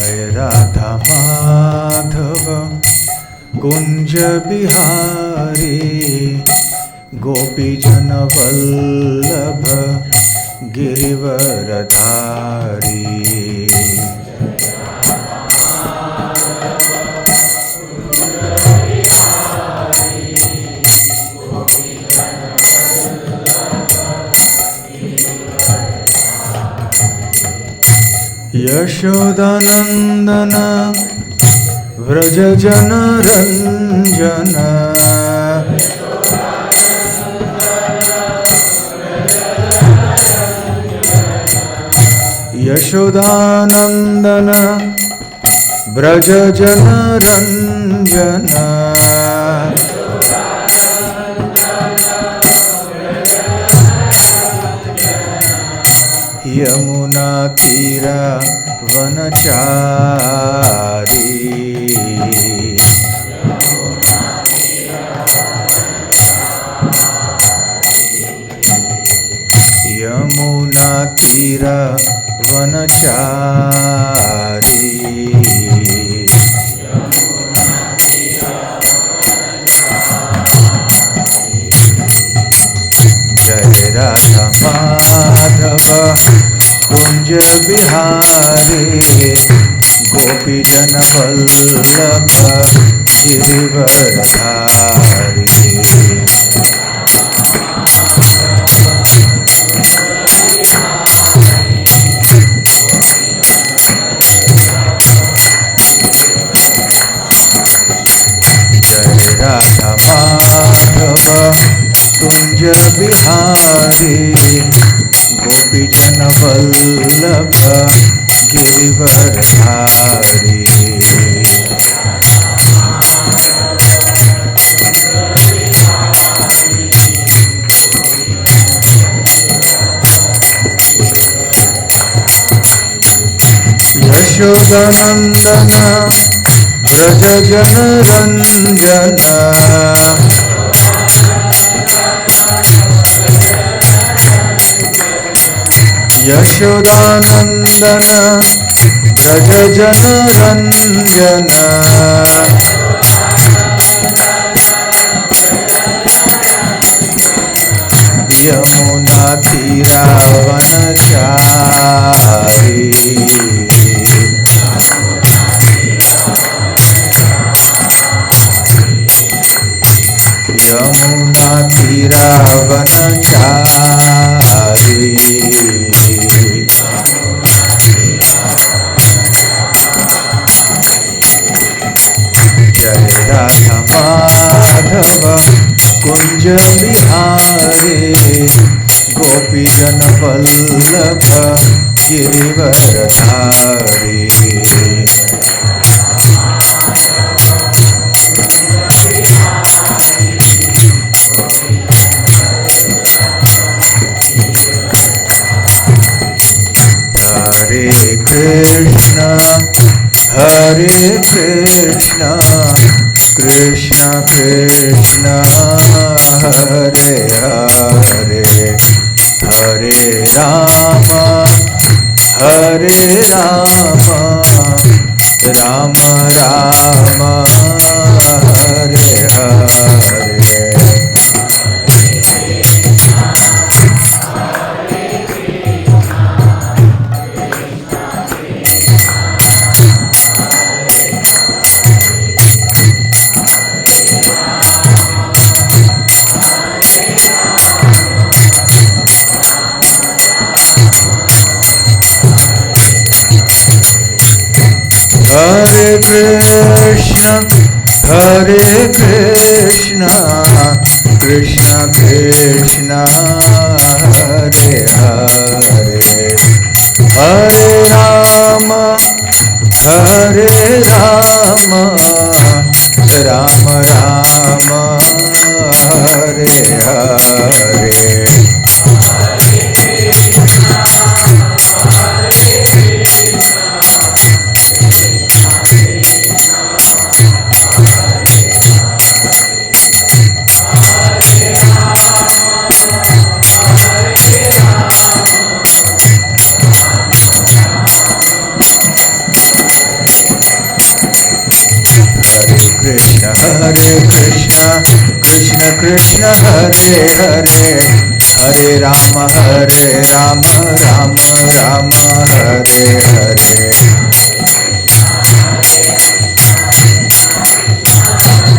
जय राधा माधव कुंज बिहारी गोपी जन वल्लभ गिरिवरधारी। यशोदानंदन व्रज जन रंजन यशोदानंदन व्रज जन रंजन यमुना तीरा वनचारी। यमुना तीरा वनचारी। जय राधा माधव कुंज बिहारी गोपी जन वल्लभ गिरिवरधारी। जय राधा माधव कुंज बिहारी गोपी जन वल्लभ गिरिवरधारी। यशोदानंदन व्रज जन रंजन यशोदानंदन व्रज जन रंजन यमुना तीरा वनचारी। यमुना तीरा वनचारी। जय राधा माधव कुंज बिहारी गोपी जन वल्लभ गिरिवरधारी। हरे कृष्ण कृष्ण कृष्ण हरे हरे हरे राम राम राम हरे हरे। हरे Krishna Krishna Krishna Hare Hare Hare Ram Ram Ram Hare Hare. Krishna Krishna Hare Hare Hare Rama Rama Rama Hare Hare Hare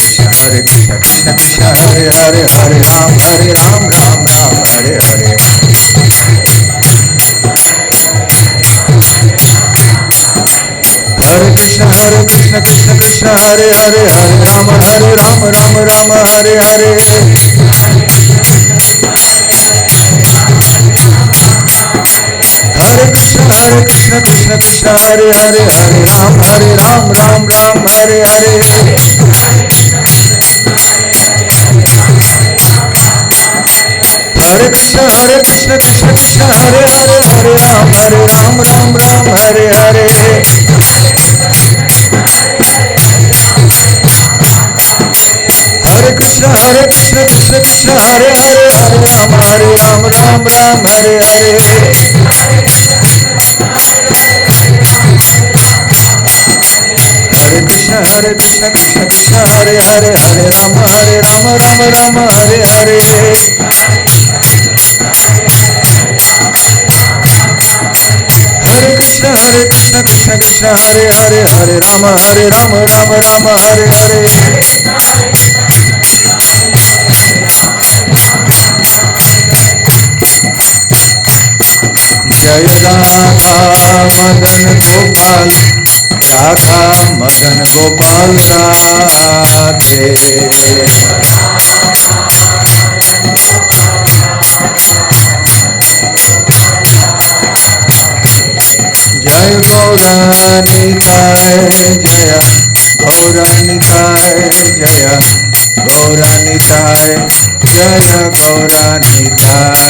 Krishna Krishna Krishna Hare Hare Hare Ram Ram Ram Hare Hare Hare Krishna Krishna Krishna Hare Hare Hare Ram Ram Hare Hare Hare Krishna Krishna Krishna Hare Hare Hare Ram Ram Hare Hare Hare Krishna Krishna Krishna Hare Hare Hare Ram Ram Hare Hare Hare Krishna Krishna Krishna Hare Hare Hare Ram Ram Hare Hare Hare Krishna Krishna Krishna Hare Hare Hare Ram Ram Hare Hare Hare Krishna Krishna Hare Hare Hare Ram Ram Hare Hare Jai Radha Madan Gopal Radha Madan Gopal Radhe Jai Gauranithai Jaya Gauranithai Jaya Gauranithai Jaya Gauranithai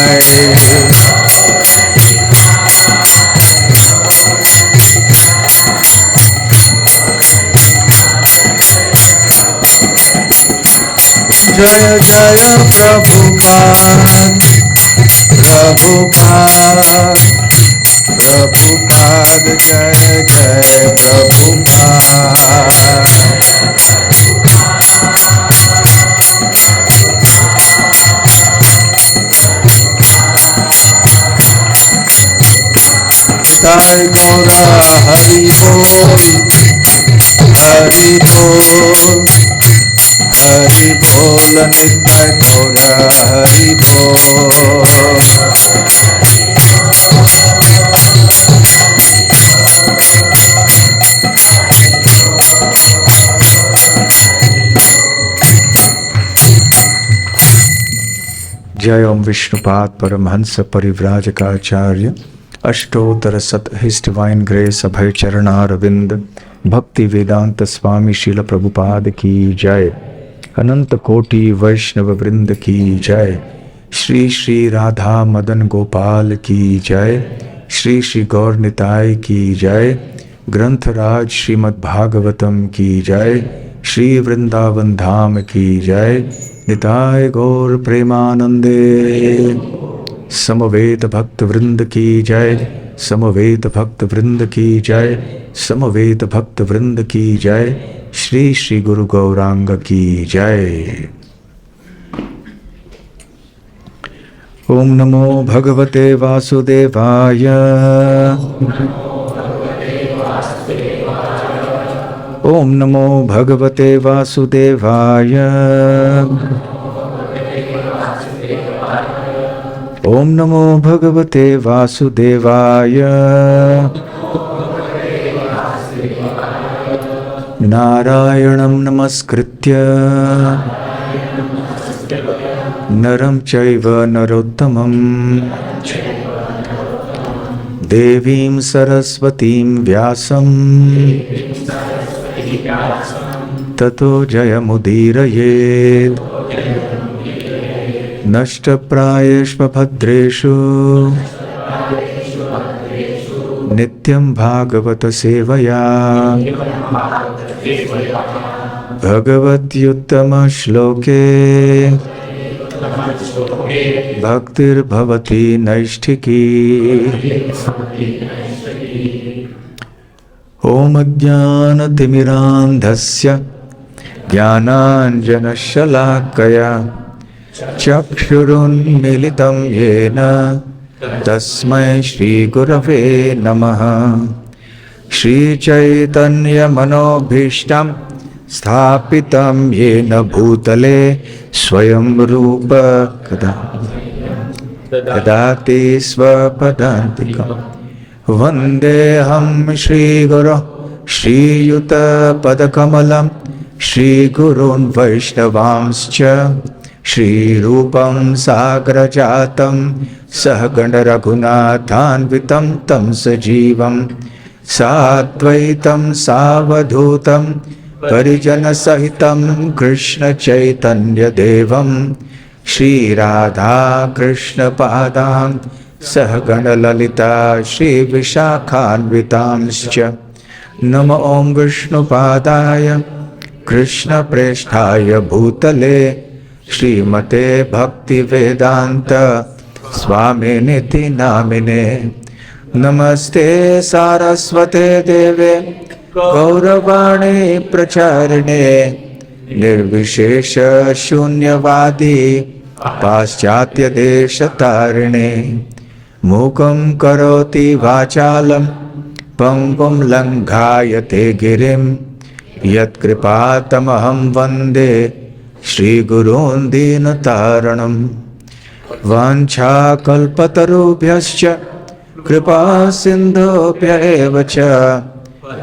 Jaya Jaya Prabhupada Prabhupada Prabhupada Jaya Jaya Prabhupada Jai Gaura Hari Bol Hari Bol Hari Bol Nitya Gaura Hari Bol जय ओम विष्णुपाद परमहंस परिव्राजकाचार्य अष्टोत्तर सत hist divine grace अभय चरणारविंद भक्ति वेदांत स्वामी शील प्रभुपाद की जय अनंत कोटि वैष्णव वृंद की जय श्री श्री राधा मदन गोपाल की जय श्री श्री गौर निताय की जय ग्रंथराज श्रीमद् भागवतम की जय श्री वृंदावन धाम की जय निताय गौर प्रेमानंदे समवेत भक्त वृंद की जय समवेत भक्त वृंद की जय समवेत भक्त वृंद की जय श्री श्री गुरु गौरांग की जय। ओम नमो भगवते वासुदेवाय ओम नमो भगवते वासुदेवाय ओम नमो भगवते वासुदेवाय नारायणं नमस्कृत्य नरं चैव नरोत्तमं देवीं सरस्वतीं व्यासं ततो जयमुदीरयेत् नष्टप्रायेषु भद्रेषु नित्यं भागवत सेवया भगवत्युत्तम श्लोके भक्तिर्भवति नैष्ठिकी। ॐ अज्ञानतिमिरान्धस्य ज्ञानाञ्जनशलाकया चक्षुरुन्मीलितं येन तस्मै श्रीगुरवे नमः। श्रीचैतन्यमनोभीष्टं स्थापितं येन भूतले स्वयं रूप ददाति स्वपदान्तिकम्। वन्देऽहं श्रीगुरो श्रीयुतपदकमलं श्रीगुरून् वैष्णवांश्च श्रीरूपं साग्रजातं सहगणरघुनाथान्वितं तं सजीवं साद्वैतं सावधूतं परिजनसहितं कृष्णचैतन्यदेवं श्रीराधाकृष्णपादां सहगणललिता श्रीविशाखान्वितांश्च। नमो ॐ विष्णुपादाय कृष्णप्रेष्ठाय भूतले श्रीमते भक्तिवेदान्त स्वामिनिति नामिने। नमस्ते सारस्वते देवे गौरवाणी प्रचारिणे निर्विशेष शून्यवादी पाश्चात्य देशतारिणे। मूकं करोति वाचालं पंगुं लंघायते गिरिं यत्कृपातमहं वन्दे श्रीगुरून् दीनतारणम्। वाञ्छाकल्पतरुभ्यश्च कृपा सिन्धुभ्येव च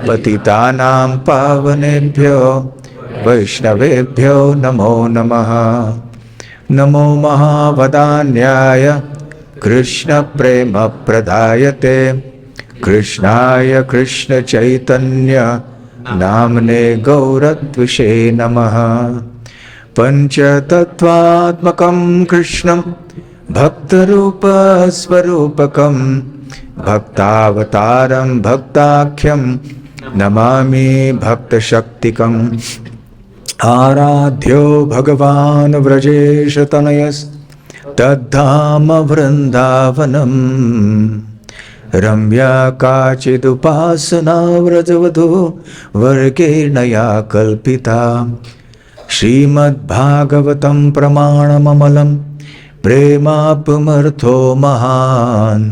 पतितानां पावनेभ्यो वैष्णवेभ्यो नमो नमः। नमो महावदान्याय कृष्णप्रेमप्रदायते कृष्णाय कृष्णचैतन्य नाम्ने गौरद्विषे नमः। पञ्चतत्त्वात्मकं कृष्णं भक्तरूपस्वरूपकं भक्तावतारं भक्ताख्यं नमामि भक्तशक्तिकम्। आराध्यो भगवान् व्रजेशतनयस्तद्धाम वृन्दावनम्। रम्या काचिदुपासना व्रजवधू वर्गेण या कल्पिता। श्रीमद्भागवतं प्रमाणममलं प्रेमाप्मर्थो महान्।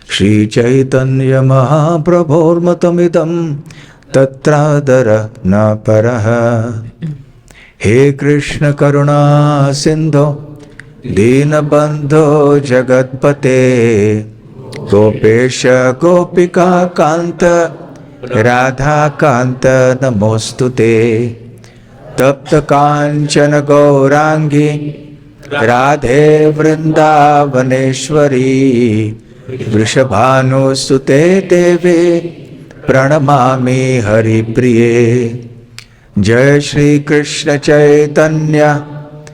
श्रीचैतन्यमहाप्रभोर्मतमिदं तत्रादर न परः। हे कृष्ण करुणा सिन्धो दीनबन्धो जगत्पते गोपेश गोपिका कान्त राधाकान्त नमोस्तुते। तप्त कांचन गौरांगी राधे वृंदावनेश्वरी वृषभानुसुते देवे प्रणमामि हरिप्रिये। जय श्री कृष्ण चैतन्य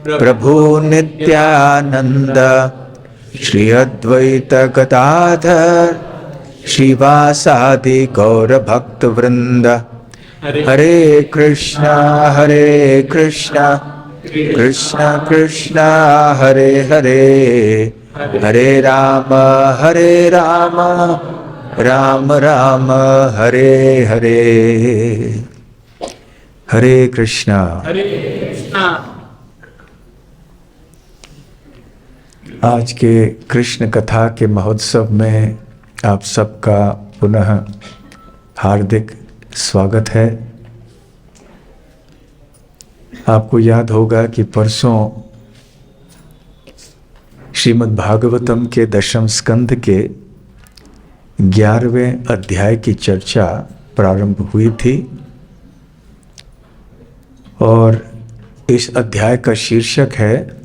प्रभु नित्यानंद श्री अद्वैत गदाधर श्रीवासादि गौर भक्त वृंद। हरे कृष्णा कृष्णा कृष्णा हरे हरे हरे राम राम राम हरे हरे। हरे कृष्णा। आज के कृष्ण कथा के महोत्सव में आप सबका पुनः हार्दिक स्वागत है। आपको याद होगा कि परसों श्रीमद् भागवतम के दशम स्कंद के 11वें अध्याय की चर्चा प्रारंभ हुई थी और इस अध्याय का शीर्षक है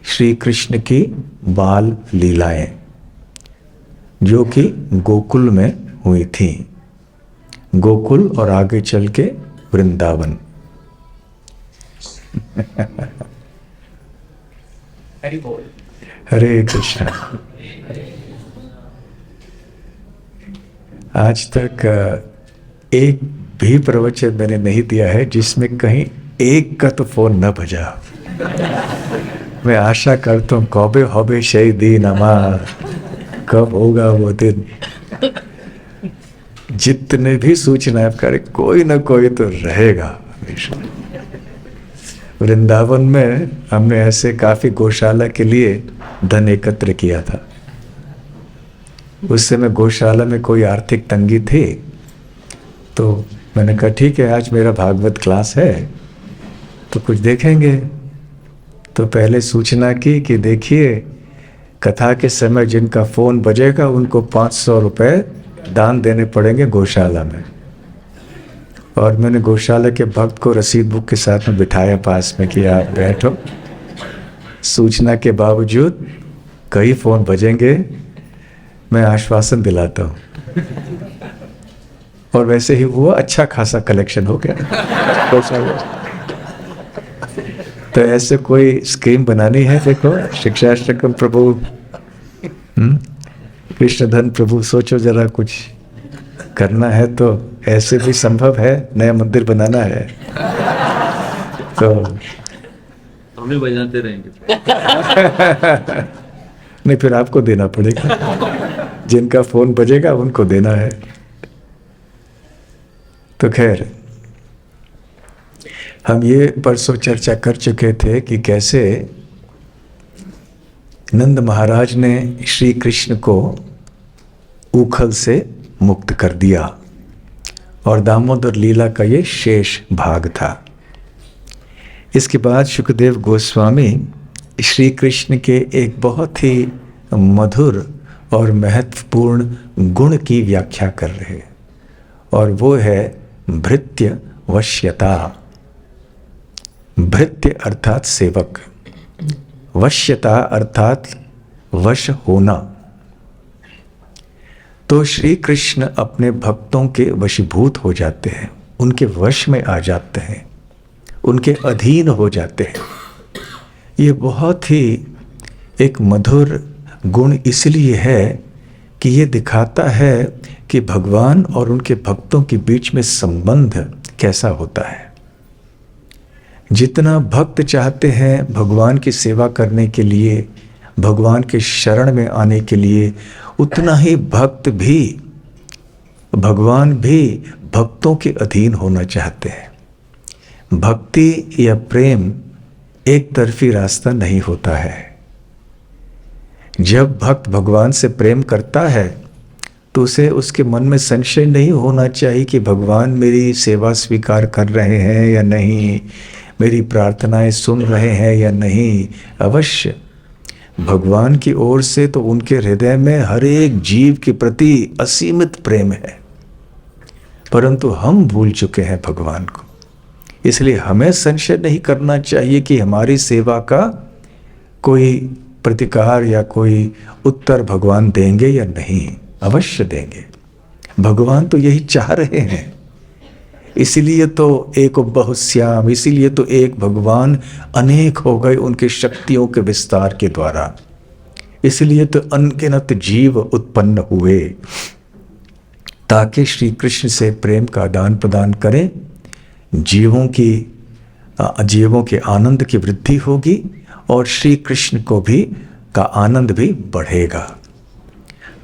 श्री कृष्ण की बाल लीलाएं, जो कि गोकुल में हुई थी। गोकुल और आगे चल के वृंदावन। हरे कृष्ण। आज तक एक भी प्रवचन मैंने नहीं दिया है जिसमें कहीं एक का तो फोन न बजा। मैं आशा करता हूँ कौबे होबे शही दिन हमार, कब होगा वो दिन। जितने भी सूचनाएं करे, कोई ना कोई तो रहेगा हमेशा। वृंदावन में हमने ऐसे काफी गौशाला के लिए धन एकत्र किया था। उस समय गौशाला में कोई आर्थिक तंगी थी, तो मैंने कहा ठीक है, आज मेरा भागवत क्लास है तो कुछ देखेंगे। तो पहले सूचना की कि देखिए, कथा के समय जिनका फोन बजेगा उनको 500 रुपये दान देने पड़ेंगे गौशाला में। और मैंने गौशाला के भक्त को रसीद बुक के साथ में बिठाया पास में कि आप बैठो। सूचना के बावजूद कई फोन बजेंगे, मैं आश्वासन दिलाता हूँ। और वैसे ही हुआ, अच्छा खासा कलेक्शन हो गया गौशाला। तो ऐसे कोई स्कीम बनानी है, देखो शिक्षाष्टकम प्रभु, कृष्ण धन प्रभु, सोचो जरा कुछ करना है तो ऐसे भी संभव है। नया मंदिर बनाना है तो हम ही बजाते रहेंगे। नहीं, फिर आपको देना पड़ेगा। जिनका फोन बजेगा उनको देना है। तो खैर, हम ये परसों चर्चा कर चुके थे कि कैसे नंद महाराज ने श्री कृष्ण को उखल से मुक्त कर दिया, और दामोदर लीला का ये शेष भाग था। इसके बाद सुखदेव गोस्वामी श्री कृष्ण के एक बहुत ही मधुर और महत्वपूर्ण गुण की व्याख्या कर रहे हैं, और वो है भृत्य वश्यता। भृत्य अर्थात सेवक, वश्यता अर्थात वश होना। तो श्री कृष्ण अपने भक्तों के वशीभूत हो जाते हैं, उनके वश में आ जाते हैं, उनके अधीन हो जाते हैं। ये बहुत ही एक मधुर गुण इसलिए है कि ये दिखाता है कि भगवान और उनके भक्तों के बीच में संबंध कैसा होता है। जितना भक्त चाहते हैं भगवान की सेवा करने के लिए, भगवान के शरण में आने के लिए, उतना ही भगवान भी भक्तों के अधीन होना चाहते हैं। भक्ति या प्रेम एक तरफी रास्ता नहीं होता है। जब भक्त भगवान से प्रेम करता है तो उसे उसके मन में संशय नहीं होना चाहिए कि भगवान मेरी सेवा स्वीकार कर रहे हैं या नहीं, मेरी प्रार्थनाएं सुन रहे हैं या नहीं। अवश्य भगवान की ओर से तो उनके हृदय में हर एक जीव के प्रति असीमित प्रेम है, परंतु हम भूल चुके हैं भगवान को। इसलिए हमें संशय नहीं करना चाहिए कि हमारी सेवा का कोई प्रतिकार या कोई उत्तर भगवान देंगे या नहीं। अवश्य देंगे, भगवान तो यही चाह रहे हैं। इसीलिए तो एक बहुश्याम, इसीलिए तो एक भगवान अनेक हो गए उनके शक्तियों के विस्तार के द्वारा। इसलिए तो अनगिनत जीव उत्पन्न हुए, ताकि श्री कृष्ण से प्रेम का आदान प्रदान करें। जीवों के आनंद की वृद्धि होगी और श्री कृष्ण को भी का आनंद भी बढ़ेगा।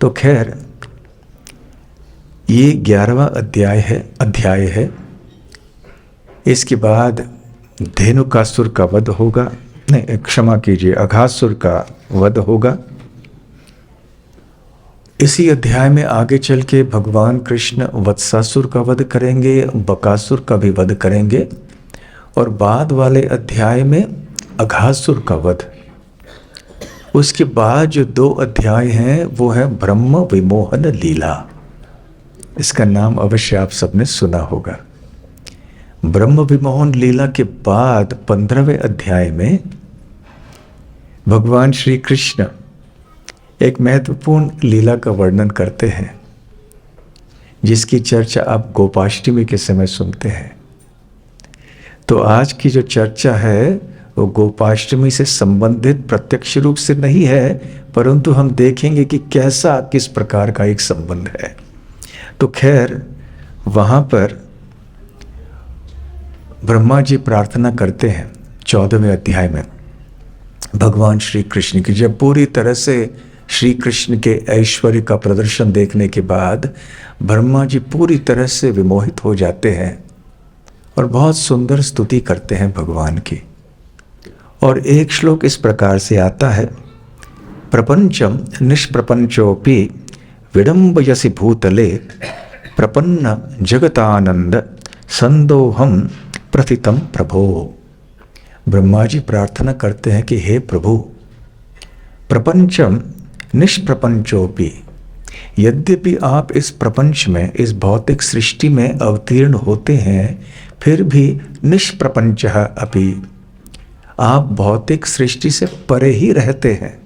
तो खैर, ये 11वां अध्याय है। इसके बाद धेनुकासुर का वध होगा, नहीं क्षमा कीजिए, अघासुर का वध होगा। इसी अध्याय में आगे चल के भगवान कृष्ण वत्सासुर का वध करेंगे, बकासुर का भी वध करेंगे, और बाद वाले अध्याय में अघासुर का वध। उसके बाद जो 2 अध्याय हैं वो है ब्रह्म विमोहन लीला। इसका नाम अवश्य आप सबने सुना होगा। ब्रह्म विमोहन लीला के बाद 15वें अध्याय में भगवान श्री कृष्ण एक महत्वपूर्ण लीला का वर्णन करते हैं, जिसकी चर्चा आप गोपाष्टमी के समय सुनते हैं। तो आज की जो चर्चा है वो गोपाष्टमी से संबंधित प्रत्यक्ष रूप से नहीं है, परंतु हम देखेंगे कि कैसा किस प्रकार का एक संबंध है। तो खैर, वहाँ पर ब्रह्मा जी प्रार्थना करते हैं 14वें अध्याय में भगवान श्री कृष्ण की। जब पूरी तरह से श्री कृष्ण के ऐश्वर्य का प्रदर्शन देखने के बाद ब्रह्मा जी पूरी तरह से विमोहित हो जाते हैं और बहुत सुंदर स्तुति करते हैं भगवान की। और एक श्लोक इस प्रकार से आता है, प्रपंचम निष्प्रपंचोपि विडम्बयसि भूतले प्रपन्न जगतानंद संदोहम प्रथितम प्रभो। ब्रह्मा जी प्रार्थना करते हैं कि हे प्रभु, प्रपंचम निष्प्रपंचोपि, यद्यपि आप इस प्रपंच में, इस भौतिक सृष्टि में अवतीर्ण होते हैं, फिर भी निष्प्रपंचः अपि, आप भौतिक सृष्टि से परे ही रहते हैं।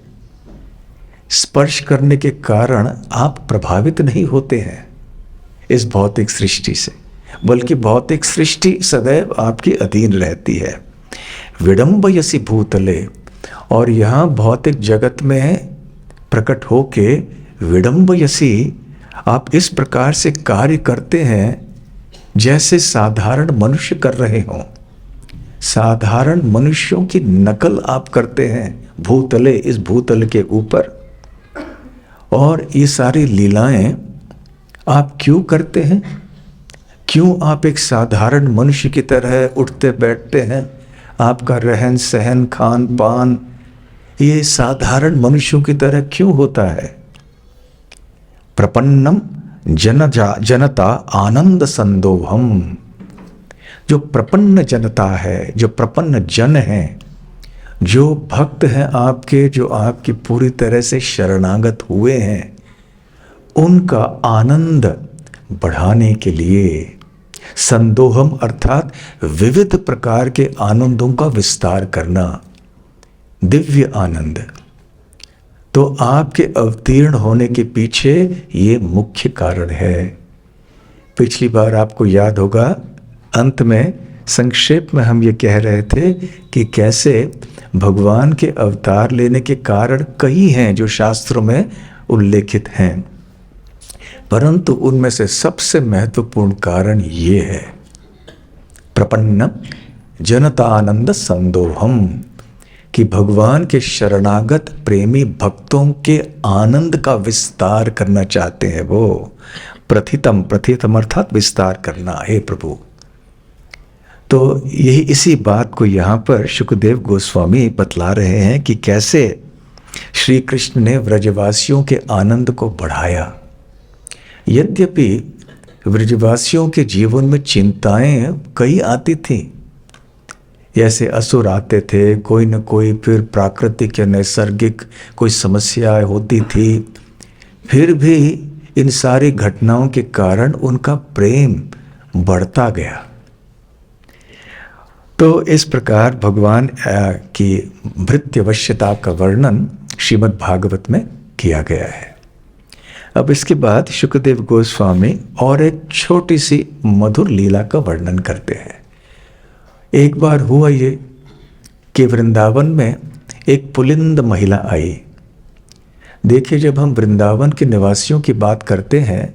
स्पर्श करने के कारण आप प्रभावित नहीं होते हैं इस भौतिक सृष्टि से, बल्कि भौतिक सृष्टि सदैव आपके अधीन रहती है। विडम्बयसि भूतले, और यहाँ भौतिक जगत में प्रकट होके विडम्बयसि, आप इस प्रकार से कार्य करते हैं जैसे साधारण मनुष्य कर रहे हों। साधारण मनुष्यों की नकल आप करते हैं भूतले, इस भूतल के ऊपर। और ये सारी लीलाएं आप क्यों करते हैं? क्यों आप एक साधारण मनुष्य की तरह उठते बैठते हैं? आपका रहन सहन, खान पान ये साधारण मनुष्यों की तरह क्यों होता है? प्रपन्नम जनता आनंद संदोहम, जो प्रपन्न जनता है, जो प्रपन्न जन है, जो भक्त हैं आपके, जो आपकी पूरी तरह से शरणागत हुए हैं, उनका आनंद बढ़ाने के लिए संदोहम अर्थात विविध प्रकार के आनंदों का विस्तार करना, दिव्य आनंद। तो आपके अवतीर्ण होने के पीछे ये मुख्य कारण है। पिछली बार आपको याद होगा, अंत में संक्षेप में हम ये कह रहे थे कि कैसे भगवान के अवतार लेने के कारण कई हैं जो शास्त्रों में उल्लेखित हैं, परंतु उनमें से सबसे महत्वपूर्ण कारण ये है, प्रपन्न जनतानंद संदोहम, कि भगवान के शरणागत प्रेमी भक्तों के आनंद का विस्तार करना चाहते हैं वो। प्रथितम, प्रथितम अर्थात विस्तार करना, हे प्रभु। तो यही इसी बात को यहाँ पर शुकदेव गोस्वामी बतला रहे हैं कि कैसे श्री कृष्ण ने व्रजवासियों के आनंद को बढ़ाया। यद्यपि व्रजवासियों के जीवन में चिंताएं कई आती थीं, जैसे असुर आते थे, कोई न कोई, फिर प्राकृतिक या नैसर्गिक कोई समस्याएं होती थी, फिर भी इन सारी घटनाओं के कारण उनका प्रेम बढ़ता गया। तो इस प्रकार भगवान की भृत्यवश्यता का वर्णन श्रीमद् भागवत में किया गया है। अब इसके बाद शुकदेव गोस्वामी और एक छोटी सी मधुर लीला का वर्णन करते हैं। एक बार हुआ ये कि वृंदावन में एक पुलिंद महिला आई। देखिए, जब हम वृंदावन के निवासियों की बात करते हैं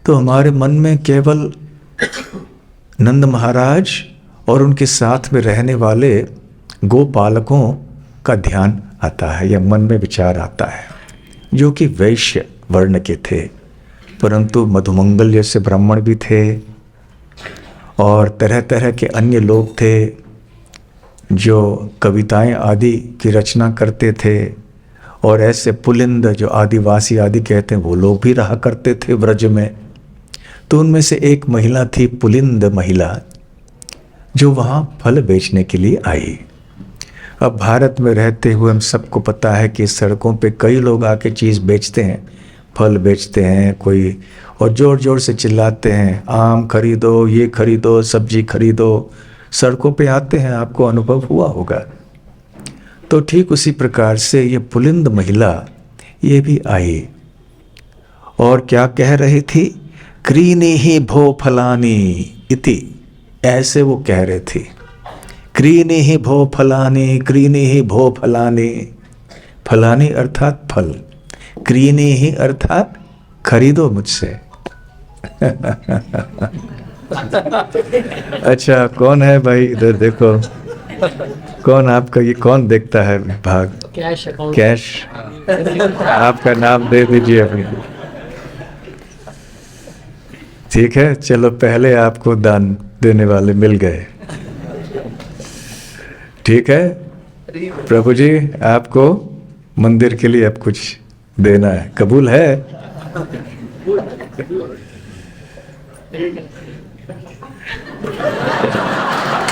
तो हमारे मन में केवल नंद महाराज और उनके साथ में रहने वाले गोपालकों का ध्यान आता है या मन में विचार आता है, जो कि वैश्य वर्ण के थे, परंतु मधुमंगल जैसे ब्राह्मण भी थे और तरह तरह के अन्य लोग थे जो कविताएं आदि की रचना करते थे। और ऐसे पुलिंद जो आदिवासी आदि कहते हैं वो लोग भी रहा करते थे व्रज में। तो उनमें से एक महिला थी, पुलिंद महिला, जो वहाँ फल बेचने के लिए आई। अब भारत में रहते हुए हम सबको पता है कि सड़कों पे कई लोग आके चीज़ बेचते हैं, फल बेचते हैं कोई, और ज़ोर ज़ोर से चिल्लाते हैं, आम खरीदो, ये खरीदो, सब्जी खरीदो, सड़कों पे आते हैं, आपको अनुभव हुआ होगा। तो ठीक उसी प्रकार से ये पुलिंद महिला ये भी आई और क्या कह रही थी, क्रीनी ही भो फलानी इति, ऐसे वो कह रहे थे, क्रीनी ही भो फलानी, क्रीनी ही भो फलानी। फलानी अर्थात फल, क्रीनी ही अर्थात खरीदो मुझसे। अच्छा, कौन है भाई इधर देखो, कौन आपका ये कौन देखता है भाग? Cash account. कैश आपका नाम दे दीजिए अभी। ठीक है, चलो पहले आपको दान देने वाले मिल गए। ठीक है प्रभु जी, आपको मंदिर के लिए अब कुछ देना है, कबूल है?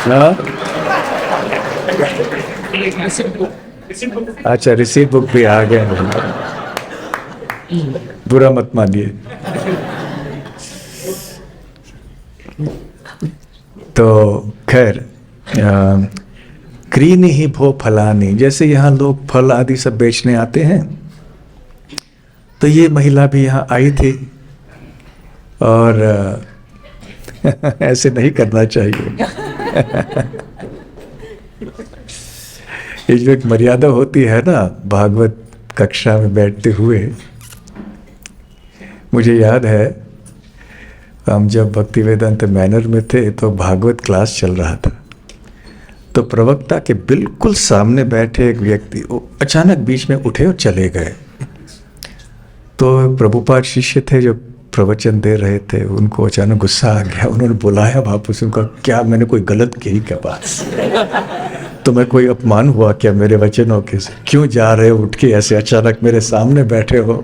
हाँ? अच्छा, रिसीट बुक भी आ गए, बुरा मत मानिए। तो खैर, क्रीनि ही भो फलानी, जैसे यहाँ लोग फल आदि सब बेचने आते हैं, तो ये महिला भी यहाँ आई थी। और ऐसे नहीं करना चाहिए। ये जो एक मर्यादा होती है ना भागवत कक्षा में बैठते हुए, मुझे याद है हम जब भक्ति वेदांत मैनर में थे तो भागवत क्लास चल रहा था, तो प्रवक्ता के बिल्कुल सामने बैठे एक व्यक्ति वो अचानक बीच में उठे और चले गए। तो प्रभुपाद शिष्य थे जो प्रवचन दे रहे थे, उनको अचानक गुस्सा आ गया। उन्होंने बुलाया वापस, उनका क्या मैंने कोई गलत कही क्या बात? तो मैं कोई अपमान हुआ क्या मेरे वचनों के? क्यों जा रहे हो उठ के ऐसे अचानक मेरे सामने बैठे हो?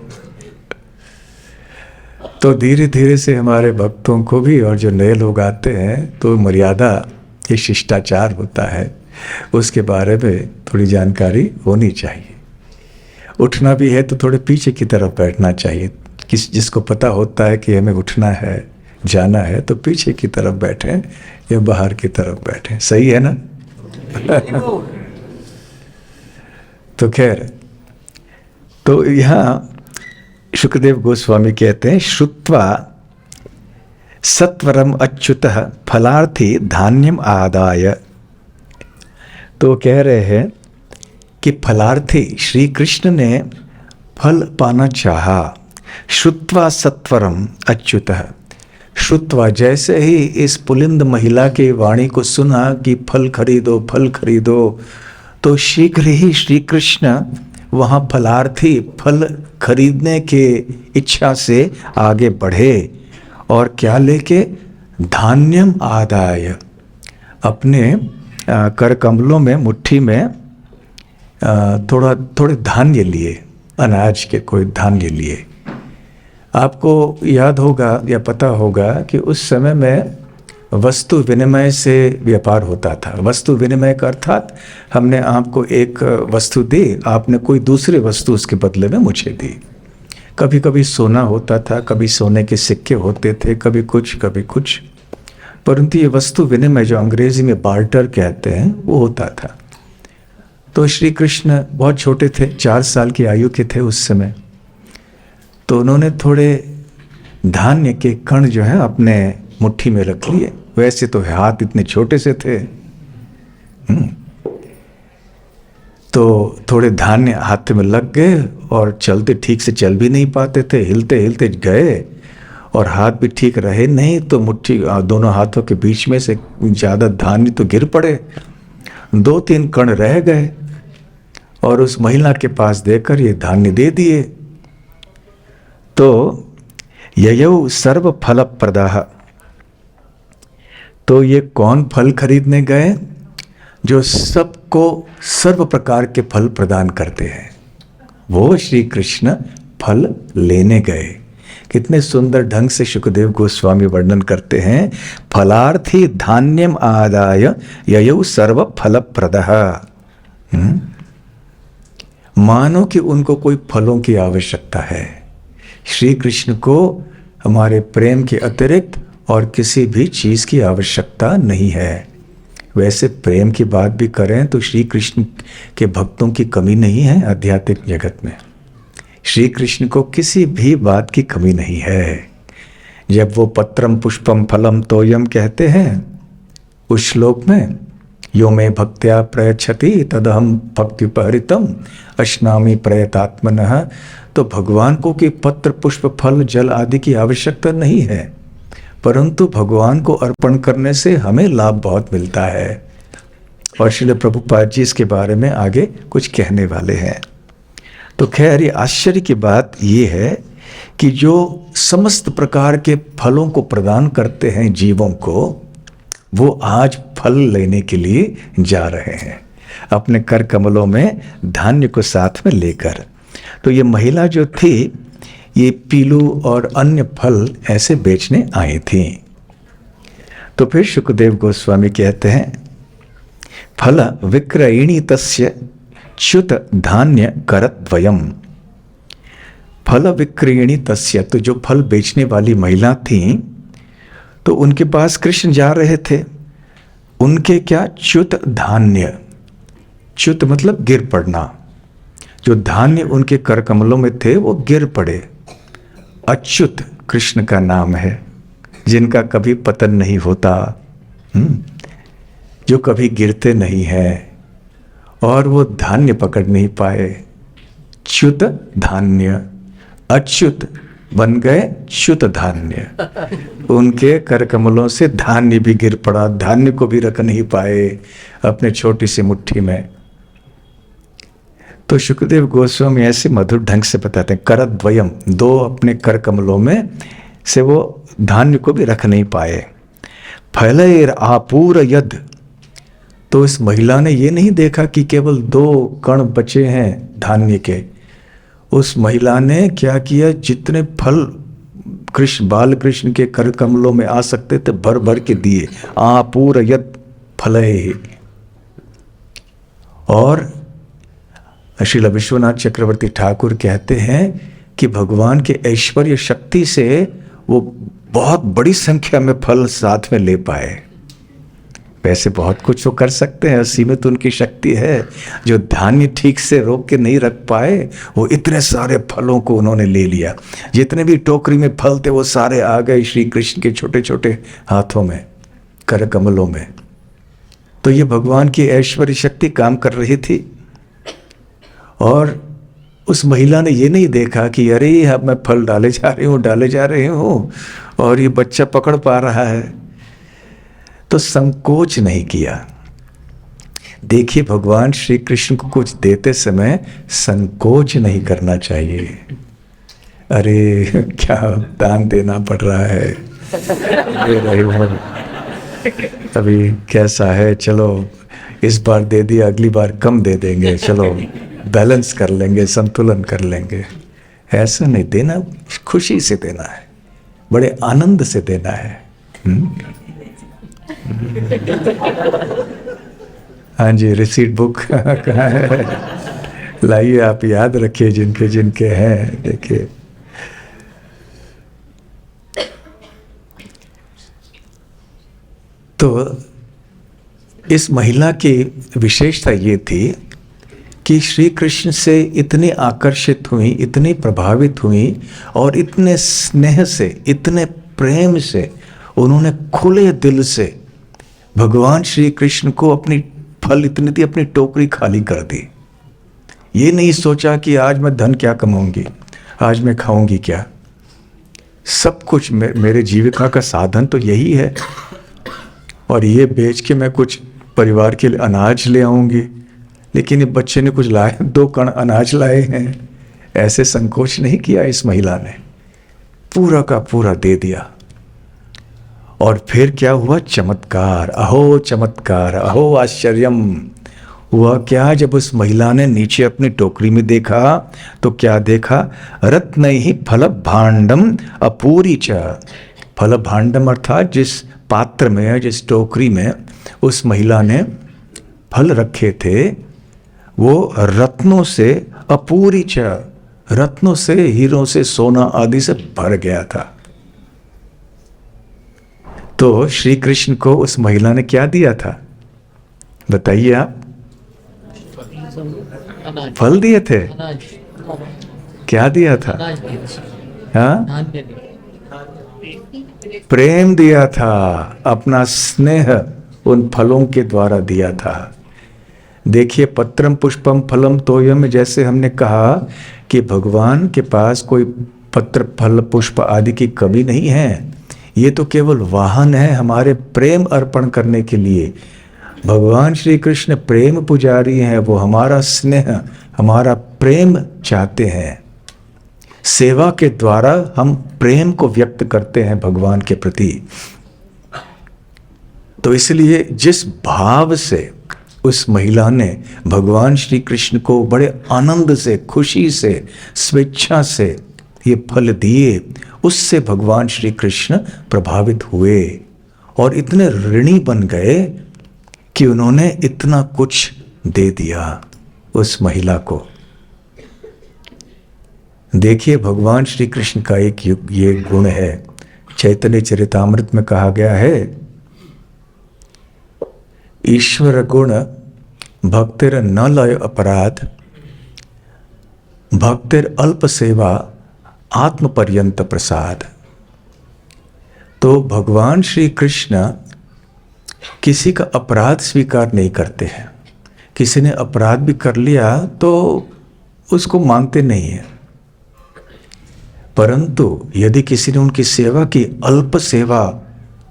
तो धीरे धीरे से हमारे भक्तों को भी, और जो नए लोग आते हैं, तो मर्यादा, ये शिष्टाचार होता है, उसके बारे में थोड़ी जानकारी होनी चाहिए। उठना भी है तो थोड़े पीछे की तरफ बैठना चाहिए। जिसको पता होता है कि हमें उठना है, जाना है, तो पीछे की तरफ बैठें या बाहर की तरफ बैठें। सही है ना? तो खैर, तो यहाँ शुक्रदेव गोस्वामी कहते हैं, श्रुत्वा सत्वरम अच्युतः फलार्थी धान्यम आदाय। तो कह रहे हैं कि फलार्थी श्री कृष्ण ने फल पाना चाहा। श्रुत्वा सत्वरम अच्युतः, श्रुत्वा जैसे ही इस पुलिंद महिला की वाणी को सुना कि फल खरीदो फल खरीदो, तो शीघ्र ही श्री कृष्ण वहाँ फलार्थी फल खरीदने के इच्छा से आगे बढ़े। और क्या लेके? धान्यम आदाय, अपने कर कमलों में, मुट्ठी में थोड़े धान्य लिए, अनाज के कोई धान्य लिए। आपको याद होगा या पता होगा कि उस समय में वस्तु विनिमय से व्यापार होता था। वस्तु विनिमय का अर्थात हमने आपको एक वस्तु दी, आपने कोई दूसरी वस्तु उसके बदले में मुझे दी। कभी कभी सोना होता था, कभी सोने के सिक्के होते थे, कभी कुछ कभी कुछ, परंतु ये वस्तु विनिमय जो अंग्रेजी में बार्टर कहते हैं वो होता था। तो श्री कृष्ण बहुत छोटे थे, 4 साल की आयु के थे उस समय। तो उन्होंने थोड़े धान्य के कण जो है अपने मुट्ठी में रख लिए। वैसे तो हाथ इतने छोटे से थे, तो थोड़े धान्य हाथ में लग गए और चलते ठीक से चल भी नहीं पाते थे, हिलते हिलते गए और हाथ भी ठीक रहे नहीं, तो मुट्ठी दोनों हाथों के बीच में से ज़्यादा धान्य तो गिर पड़े। 2-3 कण रह गए और उस महिला के पास देकर ये धान्य दे दिए। तो ययौ सर्व फल प्रदाह, तो ये कौन फल खरीदने गए? जो सबको सर्व प्रकार के फल प्रदान करते हैं, वो श्री कृष्ण फल लेने गए। कितने सुंदर ढंग से शुकदेव गोस्वामी वर्णन करते हैं, फलार्थी धान्यम आदाय ययौ सर्व फल प्रदः। मानो कि उनको कोई फलों की आवश्यकता है। श्री कृष्ण को हमारे प्रेम के अतिरिक्त और किसी भी चीज़ की आवश्यकता नहीं है। वैसे प्रेम की बात भी करें तो श्री कृष्ण के भक्तों की कमी नहीं है आध्यात्मिक जगत में। श्री कृष्ण को किसी भी बात की कमी नहीं है। जब वो पत्रम पुष्पम फलम तोयम कहते हैं उस श्लोक में, यो में भक्त्या प्रयच्छति तदहम भक्त्युपहृतम अश्नामि प्रयतात्मनः, तो भगवान को कि पत्र पुष्प फल जल आदि की आवश्यकता नहीं है, परंतु भगवान को अर्पण करने से हमें लाभ बहुत मिलता है। और श्रील प्रभुपाद जी इसके बारे में आगे कुछ कहने वाले हैं। तो खैर, ये आश्चर्य की बात ये है कि जो समस्त प्रकार के फलों को प्रदान करते हैं जीवों को, वो आज फल लेने के लिए जा रहे हैं अपने कर कमलों में धान्य को साथ में लेकर। तो ये महिला जो थी, ये पीलू और अन्य फल ऐसे बेचने आई थी। तो फिर शुकदेव गोस्वामी कहते हैं, फल विक्रयिणी तस्य च्युत धान्य करद्वयम। फल विक्रयिणी तस्य, तो जो फल बेचने वाली महिला थी, तो उनके पास कृष्ण जा रहे थे। उनके क्या? च्युत धान्य। च्युत मतलब गिर पड़ना। जो धान्य उनके कर कमलों में थे वो गिर पड़े। अच्युत कृष्ण का नाम है, जिनका कभी पतन नहीं होता, जो कभी गिरते नहीं है, और वो धान्य पकड़ नहीं पाए। च्युत धान्य, अच्युत बन गए च्युत धान्य। उनके कर कमलों से धान्य भी गिर पड़ा, धान्य को भी रख नहीं पाए अपने छोटी सी मुट्ठी में। तो शुकदेव गोस्वामी ऐसे मधुर ढंग से बताते हैं, करद्वयम, दो अपने कर कमलों में से वो धान्य को भी रख नहीं पाए। फलैर आपूर यद, तो इस महिला ने ये नहीं देखा कि केवल 2 कण बचे हैं धान्य के। उस महिला ने क्या किया, जितने फल कृष्ण बाल कृष्ण के कर कमलों में आ सकते थे भर भर के दिए। आपूर यद फलैः। और श्रील विश्वनाथ चक्रवर्ती ठाकुर कहते हैं कि भगवान के ऐश्वर्य शक्ति से वो बहुत बड़ी संख्या में फल साथ में ले पाए। वैसे बहुत कुछ वो कर सकते हैं, असीमित उनकी शक्ति है। जो धान्य ठीक से रोक के नहीं रख पाए, वो इतने सारे फलों को उन्होंने ले लिया। जितने भी टोकरी में फल थे वो सारे आ गए श्री कृष्ण के छोटे छोटे हाथों में, कर कमलों में। तो ये भगवान की ऐश्वर्य शक्ति काम कर रही थी। और उस महिला ने ये नहीं देखा कि अरे अब मैं फल डाले जा रही हूँ और ये बच्चा पकड़ पा रहा है, तो संकोच नहीं किया। देखिए, भगवान श्री कृष्ण को कुछ देते समय संकोच नहीं करना चाहिए। अरे क्या दान देना पड़ रहा है, दे रही हूँ, अभी कैसा है, चलो इस बार दे दिया, अगली बार कम दे देंगे, चलो बैलेंस कर लेंगे, संतुलन कर लेंगे। ऐसा नहीं देना, खुशी से देना है, बड़े आनंद से देना है। हाँ जी, रिसीट बुक कहाँ है? लाइए, आप याद रखिए जिनके जिनके हैं। देखिए, तो इस महिला की विशेषता ये थी कि श्री कृष्ण से इतनी आकर्षित हुई, इतनी प्रभावित हुई, और इतने स्नेह से, इतने प्रेम से उन्होंने खुले दिल से भगवान श्री कृष्ण को अपनी फल इतनी थी, अपनी टोकरी खाली कर दी। ये नहीं सोचा कि आज मैं धन क्या कमाऊंगी, आज मैं खाऊंगी क्या, सब कुछ मेरे जीविका का साधन तो यही है, और ये बेच के मैं कुछ परिवार के लिए अनाज ले आऊंगी। लेकिन ये बच्चे ने कुछ लाए, 2 कण अनाज लाए हैं। ऐसे संकोच नहीं किया इस महिला ने, पूरा का पूरा दे दिया। और फिर क्या हुआ? चमत्कार, अहो चमत्कार, अहो आश्चर्यम। हुआ क्या? जब उस महिला ने नीचे अपनी टोकरी में देखा तो क्या देखा? रत्न ही फल भांडम अपूरी च। फल भांडम अर्थात जिस पात्र में, जिस टोकरी में उस महिला ने फल रखे थे, वो रत्नों से अपूरी च, रत्नों से, हीरों से, सोना आदि से भर गया था। तो श्री कृष्ण को उस महिला ने क्या दिया था? बताइए आप। फल दिए थे? क्या दिया था? हाँ, प्रेम दिया था, अपना स्नेह उन फलों के द्वारा दिया था। देखिए, पत्रम पुष्पम फलम तोयम, जैसे हमने कहा कि भगवान के पास कोई पत्र फल पुष्प आदि की कमी नहीं है। ये तो केवल वाहन है हमारे प्रेम अर्पण करने के लिए। भगवान श्री कृष्ण प्रेम पुजारी हैं, वो हमारा स्नेह, हमारा प्रेम चाहते हैं। सेवा के द्वारा हम प्रेम को व्यक्त करते हैं भगवान के प्रति। तो इसलिए जिस भाव से उस महिला ने भगवान श्री कृष्ण को बड़े आनंद से, खुशी से, स्वेच्छा से ये फल दिए, उससे भगवान श्री कृष्ण प्रभावित हुए और इतने ऋणी बन गए कि उन्होंने इतना कुछ दे दिया उस महिला को। देखिए भगवान श्री कृष्ण का एक ये गुण है, चैतन्य चरितामृत में कहा गया है, ईश्वर गुण भक्तिर न लय अपराध, भक्तिर अल्प सेवा आत्म पर्यंत प्रसाद। तो भगवान श्री कृष्ण किसी का अपराध स्वीकार नहीं करते हैं। किसी ने अपराध भी कर लिया तो उसको मानते नहीं है, परंतु यदि किसी ने उनकी सेवा की, अल्प सेवा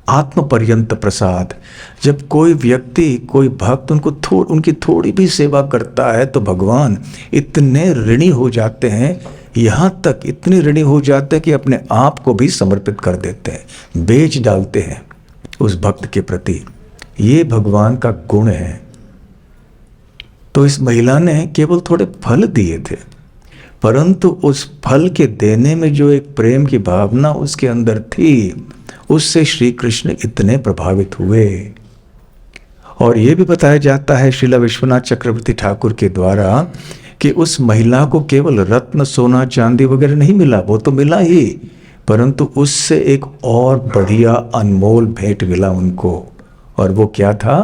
आत्म पर्यंत प्रसाद, जब कोई व्यक्ति, कोई भक्त उनकी थोड़ी भी सेवा करता है तो भगवान इतने ऋणी हो जाते हैं, यहाँ तक इतने ऋणी हो जाते हैं कि अपने आप को भी समर्पित कर देते हैं, बेच डालते हैं उस भक्त के प्रति। ये भगवान का गुण है। तो इस महिला ने केवल थोड़े फल दिए थे, परंतु उस फल के देने में जो एक प्रेम की भावना उसके अंदर थी, उससे श्री कृष्ण इतने प्रभावित हुए। और ये भी बताया जाता है श्रीला विश्वनाथ चक्रवर्ती ठाकुर के द्वारा कि उस महिला को केवल रत्न, सोना, चांदी वगैरह नहीं मिला, वो तो मिला ही, परंतु उससे एक और बढ़िया अनमोल भेंट मिला उनको, और वो क्या था?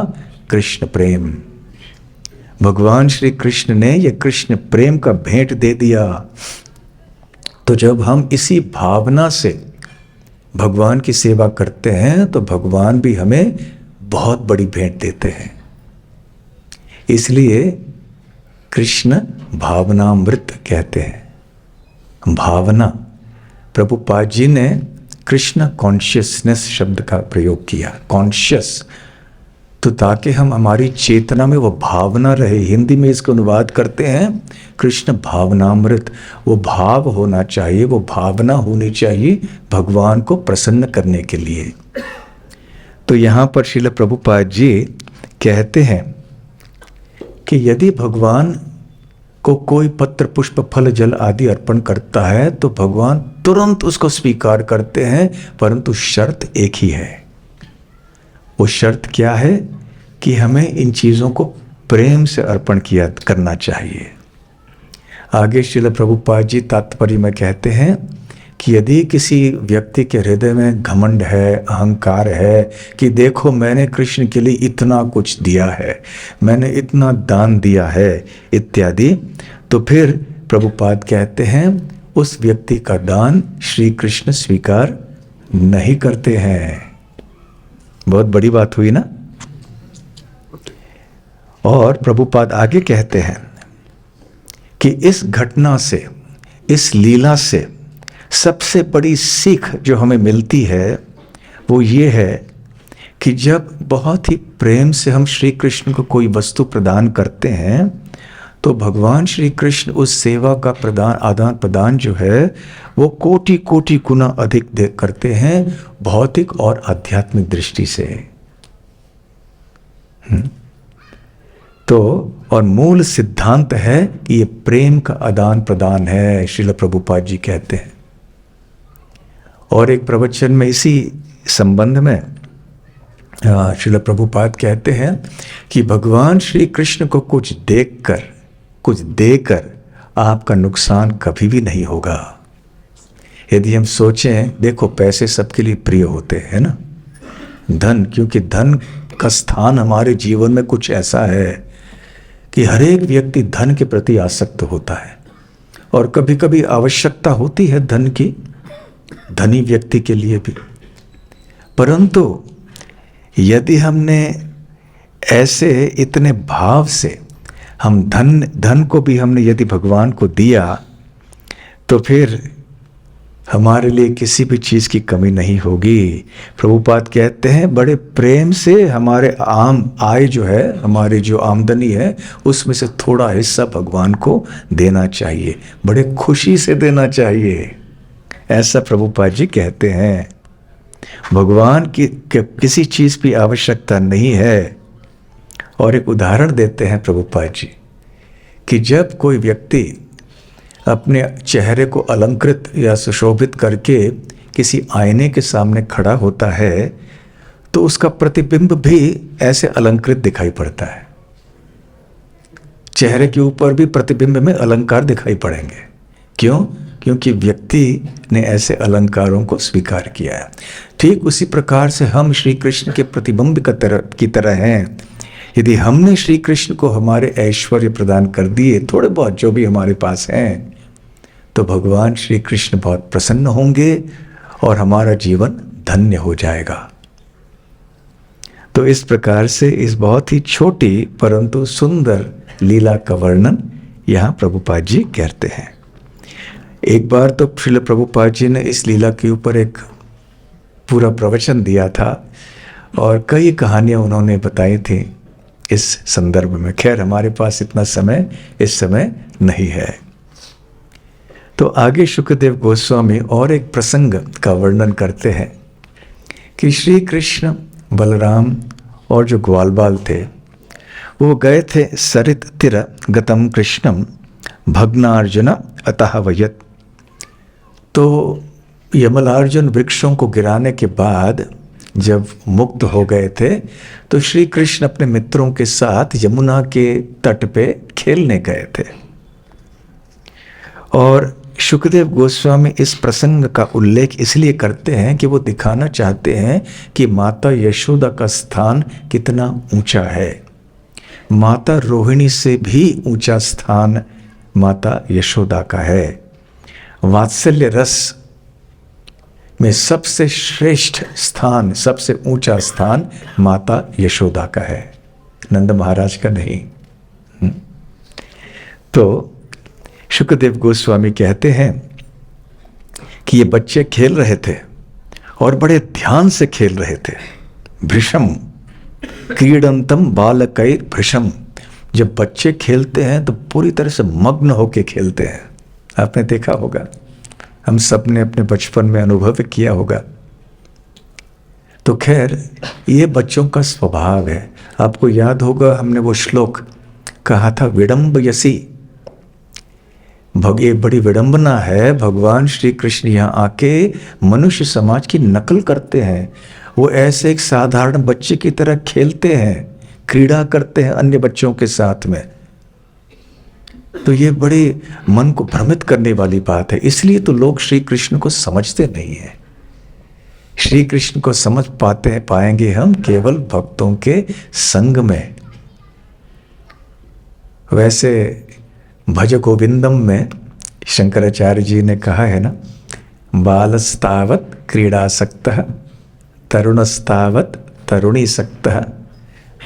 कृष्ण प्रेम। भगवान श्री कृष्ण ने ये कृष्ण प्रेम का भेंट दे दिया। तो जब हम इसी भावना से भगवान की सेवा करते हैं तो भगवान भी हमें बहुत बड़ी भेंट देते हैं। इसलिए कृष्ण भावनामृत कहते हैं। भावना, प्रभुपाद जी ने कृष्ण कॉन्शियसनेस शब्द का प्रयोग किया, कॉन्शियस, तो ताकि हम, हमारी चेतना में वो भावना रहे। हिंदी में इसको अनुवाद करते हैं कृष्ण भावनामृत। वो भाव होना चाहिए, वो भावना होनी चाहिए भगवान को प्रसन्न करने के लिए। तो यहाँ पर श्रील प्रभुपाद जी कहते हैं कि यदि भगवान को कोई पत्र, पुष्प, फल, जल आदि अर्पण करता है तो भगवान तुरंत उसको स्वीकार करते हैं, परंतु शर्त एक ही है। वो शर्त क्या है? कि हमें इन चीज़ों को प्रेम से अर्पण करना चाहिए। आगे श्रील प्रभुपाद जी तात्पर्य में कहते हैं कि यदि किसी व्यक्ति के हृदय में घमंड है, अहंकार है कि देखो मैंने कृष्ण के लिए इतना कुछ दिया है, मैंने इतना दान दिया है इत्यादि, तो फिर प्रभुपाद कहते हैं उस व्यक्ति का दान श्री कृष्ण स्वीकार नहीं करते हैं। बहुत बड़ी बात हुई ना। और प्रभुपाद आगे कहते हैं कि इस घटना से, इस लीला से सबसे बड़ी सीख जो हमें मिलती है वो ये है कि जब बहुत ही प्रेम से हम श्री कृष्ण को कोई वस्तु प्रदान करते हैं तो भगवान श्री कृष्ण उस सेवा का आदान प्रदान जो है वो कोटि कोटि गुना अधिक करते हैं भौतिक और आध्यात्मिक दृष्टि से। तो और मूल सिद्धांत है कि ये प्रेम का आदान प्रदान है, श्रील प्रभुपाद जी कहते हैं। और एक प्रवचन में इसी संबंध में श्रील प्रभुपाद कहते हैं कि भगवान श्री कृष्ण को कुछ देखकर, कुछ देकर आपका नुकसान कभी भी नहीं होगा। यदि हम सोचें, देखो पैसे सबके लिए प्रिय होते हैं ना, धन, क्योंकि धन का स्थान हमारे जीवन में कुछ ऐसा है कि हर एक व्यक्ति धन के प्रति आसक्त होता है और कभी कभी आवश्यकता होती है धन की, धनी व्यक्ति के लिए भी। परंतु यदि हमने ऐसे इतने भाव से हम धन को भी हमने यदि भगवान को दिया तो फिर हमारे लिए किसी भी चीज़ की कमी नहीं होगी। प्रभुपाद कहते हैं बड़े प्रेम से हमारे आय जो है, हमारी जो आमदनी है, उसमें से थोड़ा हिस्सा भगवान को देना चाहिए, बड़े खुशी से देना चाहिए, ऐसा प्रभुपाद जी कहते हैं। भगवान की किसी चीज़ की आवश्यकता नहीं है। और एक उदाहरण देते हैं प्रभुपाद जी कि जब कोई व्यक्ति अपने चेहरे को अलंकृत या सुशोभित करके किसी आईने के सामने खड़ा होता है तो उसका प्रतिबिंब भी ऐसे अलंकृत दिखाई पड़ता है। चेहरे के ऊपर भी प्रतिबिंब में अलंकार दिखाई पड़ेंगे। क्यों? क्योंकि व्यक्ति ने ऐसे अलंकारों को स्वीकार किया है। ठीक उसी प्रकार से हम श्री कृष्ण के प्रतिबिंब की तरह हैं। यदि हमने श्री कृष्ण को हमारे ऐश्वर्य प्रदान कर दिए, थोड़े बहुत जो भी हमारे पास हैं, तो भगवान श्री कृष्ण बहुत प्रसन्न होंगे और हमारा जीवन धन्य हो जाएगा। तो इस प्रकार से इस बहुत ही छोटी परंतु सुंदर लीला का वर्णन यहाँ प्रभुपाद जी कहते हैं। एक बार तो श्रील प्रभुपाद जी ने इस लीला के ऊपर एक पूरा प्रवचन दिया था और कई कहानियाँ उन्होंने बताई थी इस संदर्भ में। खैर हमारे पास इतना समय इस समय नहीं है। तो आगे शुकदेव गोस्वामी और एक प्रसंग का वर्णन करते हैं कि श्री कृष्ण, बलराम और जो ग्वाल बाल थे वो गए थे सरित तिर गतम कृष्णम भग्नार्जुन अतः वयत। तो यमलार्जुन वृक्षों को गिराने के बाद जब मुक्त हो गए थे तो श्री कृष्ण अपने मित्रों के साथ यमुना के तट पे खेलने गए थे। और शुकदेव गोस्वामी इस प्रसंग का उल्लेख इसलिए करते हैं कि वो दिखाना चाहते हैं कि माता यशोदा का स्थान कितना ऊंचा है। माता रोहिणी से भी ऊंचा स्थान माता यशोदा का है। वात्सल्य रस में सबसे श्रेष्ठ स्थान, सबसे ऊंचा स्थान माता यशोदा का है, नंद महाराज का नहीं। तो शुकदेव गोस्वामी कहते हैं कि ये बच्चे खेल रहे थे और बड़े ध्यान से खेल रहे थे। भृशम क्रीडंतम बालकैर भृशम। जब बच्चे खेलते हैं तो पूरी तरह से मग्न होकर खेलते हैं। आपने देखा होगा, हम सब ने अपने बचपन में अनुभव किया होगा। तो खैर ये बच्चों का स्वभाव है। आपको याद होगा हमने वो श्लोक कहा था, विडम्ब यसी। ये बड़ी विडंबना है, भगवान श्री कृष्ण यहाँ आके मनुष्य समाज की नकल करते हैं। वो ऐसे एक साधारण बच्चे की तरह खेलते हैं, क्रीड़ा करते हैं अन्य बच्चों के साथ में। तो ये बड़े मन को भ्रमित करने वाली बात है। इसलिए तो लोग श्री कृष्ण को समझते नहीं हैं। श्री कृष्ण को समझ पाएंगे हम केवल भक्तों के संग में। वैसे भज गोविंदम में शंकराचार्य जी ने कहा है ना, बालस्तावत क्रीड़ासक्तः तरुणस्तावत तरुणीसक्तः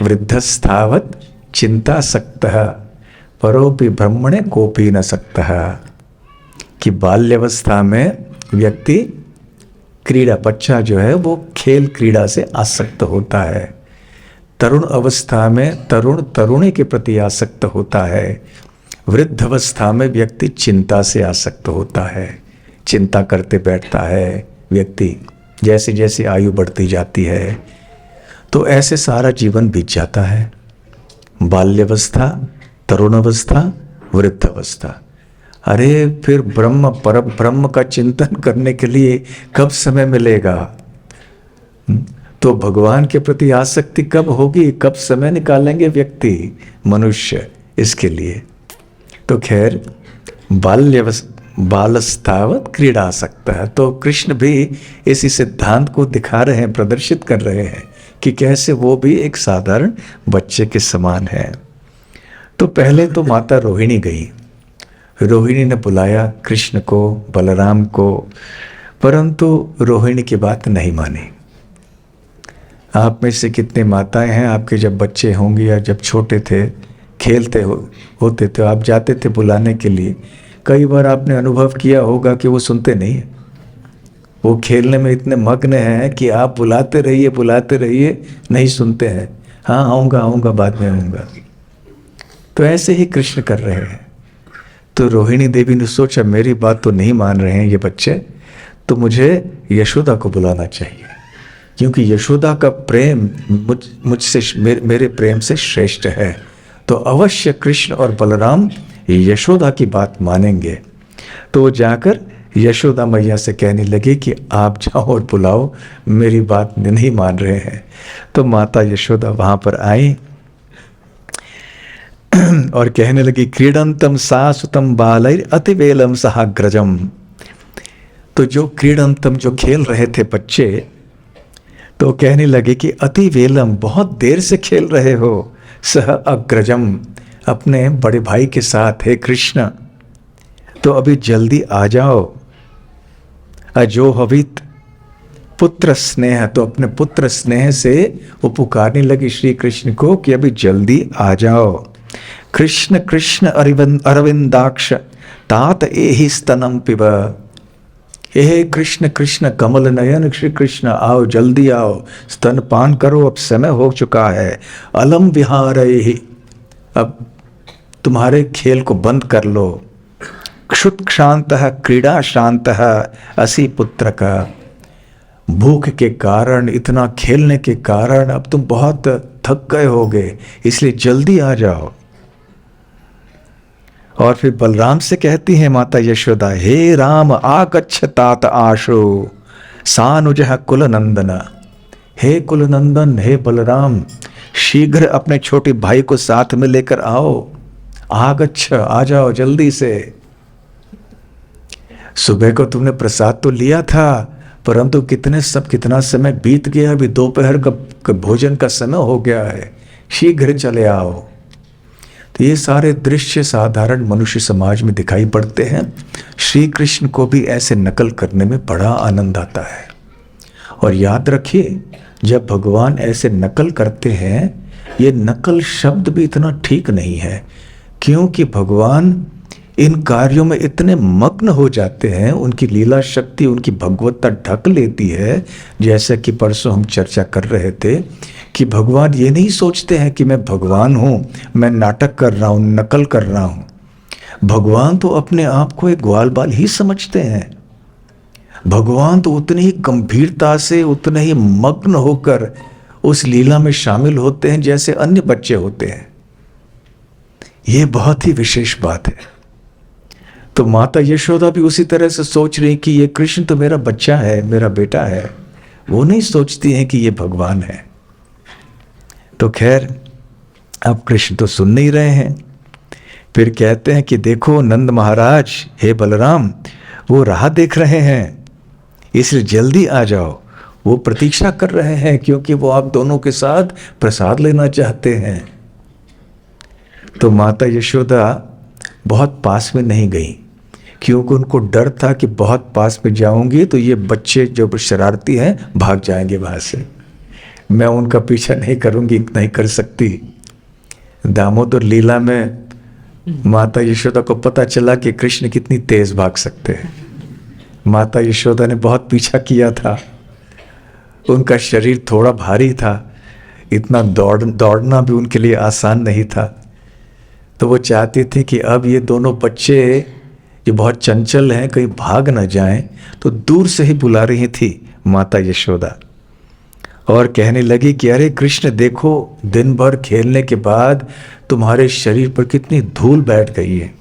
वृद्धस्तावत चिंतासक्तः परोपि ब्रह्मणे कोपी न सकतः। कि बाल्यावस्था में व्यक्ति क्रीड़ा, बच्चा जो है वो खेल क्रीड़ा से आसक्त होता है। तरुण अवस्था में तरुण तरुणी के प्रति आसक्त होता है। वृद्ध अवस्था में व्यक्ति चिंता से आसक्त होता है, चिंता करते बैठता है व्यक्ति। जैसे जैसे आयु बढ़ती जाती है तो ऐसे सारा जीवन बीत जाता है। बाल्यावस्था, तरुण अवस्था, वृद्ध अवस्था। अरे फिर ब्रह्म पर ब्रह्म का चिंतन करने के लिए कब समय मिलेगा? तो भगवान के प्रति आसक्ति कब होगी, कब समय निकालेंगे व्यक्ति, मनुष्य इसके लिए? तो खैर बालस्तावत क्रीड़ा सकता है। तो कृष्ण भी इसी सिद्धांत को दिखा रहे हैं, प्रदर्शित कर रहे हैं कि कैसे वो भी एक साधारण बच्चे के समान है। तो पहले तो माता रोहिणी गई। रोहिणी ने बुलाया कृष्ण को, बलराम को, परंतु रोहिणी की बात नहीं मानी। आप में से कितने माताएं हैं, आपके जब बच्चे होंगे या जब छोटे थे खेलते होते तो आप जाते थे बुलाने के लिए। कई बार आपने अनुभव किया होगा कि वो सुनते नहीं है। वो खेलने में इतने मग्न हैं कि आप बुलाते रहिए, नहीं सुनते हैं। हाँ आऊँगा आऊँगा, बाद में आऊँगा। तो ऐसे ही कृष्ण कर रहे हैं। तो रोहिणी देवी ने सोचा मेरी बात तो नहीं मान रहे हैं ये बच्चे, तो मुझे यशोदा को बुलाना चाहिए, क्योंकि यशोदा का प्रेम मुझसे मेरे प्रेम से श्रेष्ठ है। तो अवश्य कृष्ण और बलराम यशोदा की बात मानेंगे। तो वो जाकर यशोदा मैया से कहने लगे कि आप जाओ और बुलाओ, मेरी बात नहीं मान रहे हैं। तो माता यशोदा वहाँ पर आई और कहने लगी क्रीडंतम सासुतम बालैर अतिवेलम सहाग्रजम। तो जो क्रीडंतम, जो खेल रहे थे बच्चे, तो कहने लगे कि अतिवेलम, बहुत देर से खेल रहे हो, सह अग्रजम, अपने बड़े भाई के साथ, है कृष्ण, तो अभी जल्दी आ जाओ। अजो हवित पुत्र स्नेह, तो अपने पुत्र स्नेह से वो पुकारने लगी श्री कृष्ण को कि अभी जल्दी आ जाओ। कृष्ण कृष्ण अरविंदाक्ष तात एहि स्तनम पिब, हे कृष्ण कृष्ण कमल नयन श्री कृष्ण, आओ जल्दी आओ, स्तन पान करो, अब समय हो चुका है। अलम विहारैहि, अब तुम्हारे खेल को बंद कर लो। क्षुत क्षांतः क्रीड़ा शांतः असि पुत्र का, भूख के कारण, इतना खेलने के कारण अब तुम बहुत थक गए होगे, इसलिए जल्दी आ जाओ। और फिर बलराम से कहती है माता यशोदा, हे राम आगच्छ तात आशु सानुजः कुलनंदन, हे कुलनंदन, हे बलराम, शीघ्र अपने छोटे भाई को साथ में लेकर आओ। आगच्छ, आ जाओ जल्दी से। सुबह को तुमने प्रसाद तो लिया था, परंतु कितना समय बीत गया, अभी दोपहर का भोजन का समय हो गया है, शीघ्र चले आओ। तो ये सारे दृश्य साधारण मनुष्य समाज में दिखाई पड़ते हैं। श्री कृष्ण को भी ऐसे नकल करने में बड़ा आनंद आता है। और याद रखिए, जब भगवान ऐसे नकल करते हैं, ये नकल शब्द भी इतना ठीक नहीं है, क्योंकि भगवान इन कार्यों में इतने मग्न हो जाते हैं, उनकी लीला शक्ति, उनकी भगवत्ता ढक लेती है। जैसा कि परसों हम चर्चा कर रहे थे कि भगवान ये नहीं सोचते हैं कि मैं भगवान हूँ, मैं नाटक कर रहा हूँ, नकल कर रहा हूँ। भगवान तो अपने आप को एक ग्वाल बाल ही समझते हैं। भगवान तो उतनी ही गंभीरता से, उतने ही मग्न होकर उस लीला में शामिल होते हैं जैसे अन्य बच्चे होते हैं। ये बहुत ही विशेष बात है। तो माता यशोदा भी उसी तरह से सोच रही कि ये कृष्ण तो मेरा बच्चा है, मेरा बेटा है। वो नहीं सोचती हैं कि ये भगवान है। तो खैर, अब कृष्ण तो सुन नहीं रहे हैं। फिर कहते हैं कि देखो नंद महाराज, हे बलराम, वो राह देख रहे हैं, इसलिए जल्दी आ जाओ। वो प्रतीक्षा कर रहे हैं, क्योंकि वो आप दोनों के साथ प्रसाद लेना चाहते हैं। तो माता यशोदा बहुत पास में नहीं गई, क्योंकि उनको डर था कि बहुत पास में जाऊंगी तो ये बच्चे जो शरारती हैं भाग जाएंगे वहां से। मैं उनका पीछा नहीं करूंगी, नहीं कर सकती। दामोदर लीला में माता यशोदा को पता चला कि कृष्ण कितनी तेज भाग सकते हैं। माता यशोदा ने बहुत पीछा किया था। उनका शरीर थोड़ा भारी था, इतना दौड़ना भी उनके लिए आसान नहीं था। तो वो चाहती थी कि अब ये दोनों बच्चे जो बहुत चंचल हैं कहीं भाग न जाएं, तो दूर से ही बुला रही थी माता यशोदा और कहने लगी कि अरे कृष्ण देखो, दिन भर खेलने के बाद तुम्हारे शरीर पर कितनी धूल बैठ गई है,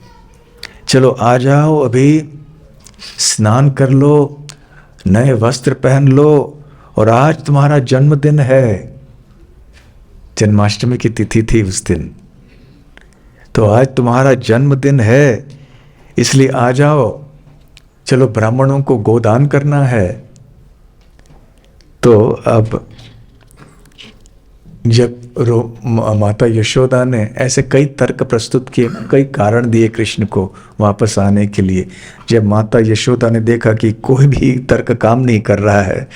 चलो आ जाओ, अभी स्नान कर लो, नए वस्त्र पहन लो, और आज तुम्हारा जन्मदिन है। जन्माष्टमी की तिथि थी उस दिन, तो आज तुम्हारा जन्मदिन है, इसलिए आ जाओ, चलो ब्राह्मणों को गोदान करना है। तो अब जब माता यशोदा ने ऐसे कई तर्क प्रस्तुत किए, कई कारण दिए कृष्ण को वापस आने के लिए। जब माता यशोदा ने देखा कि कोई भी तर्क काम नहीं कर रहा है,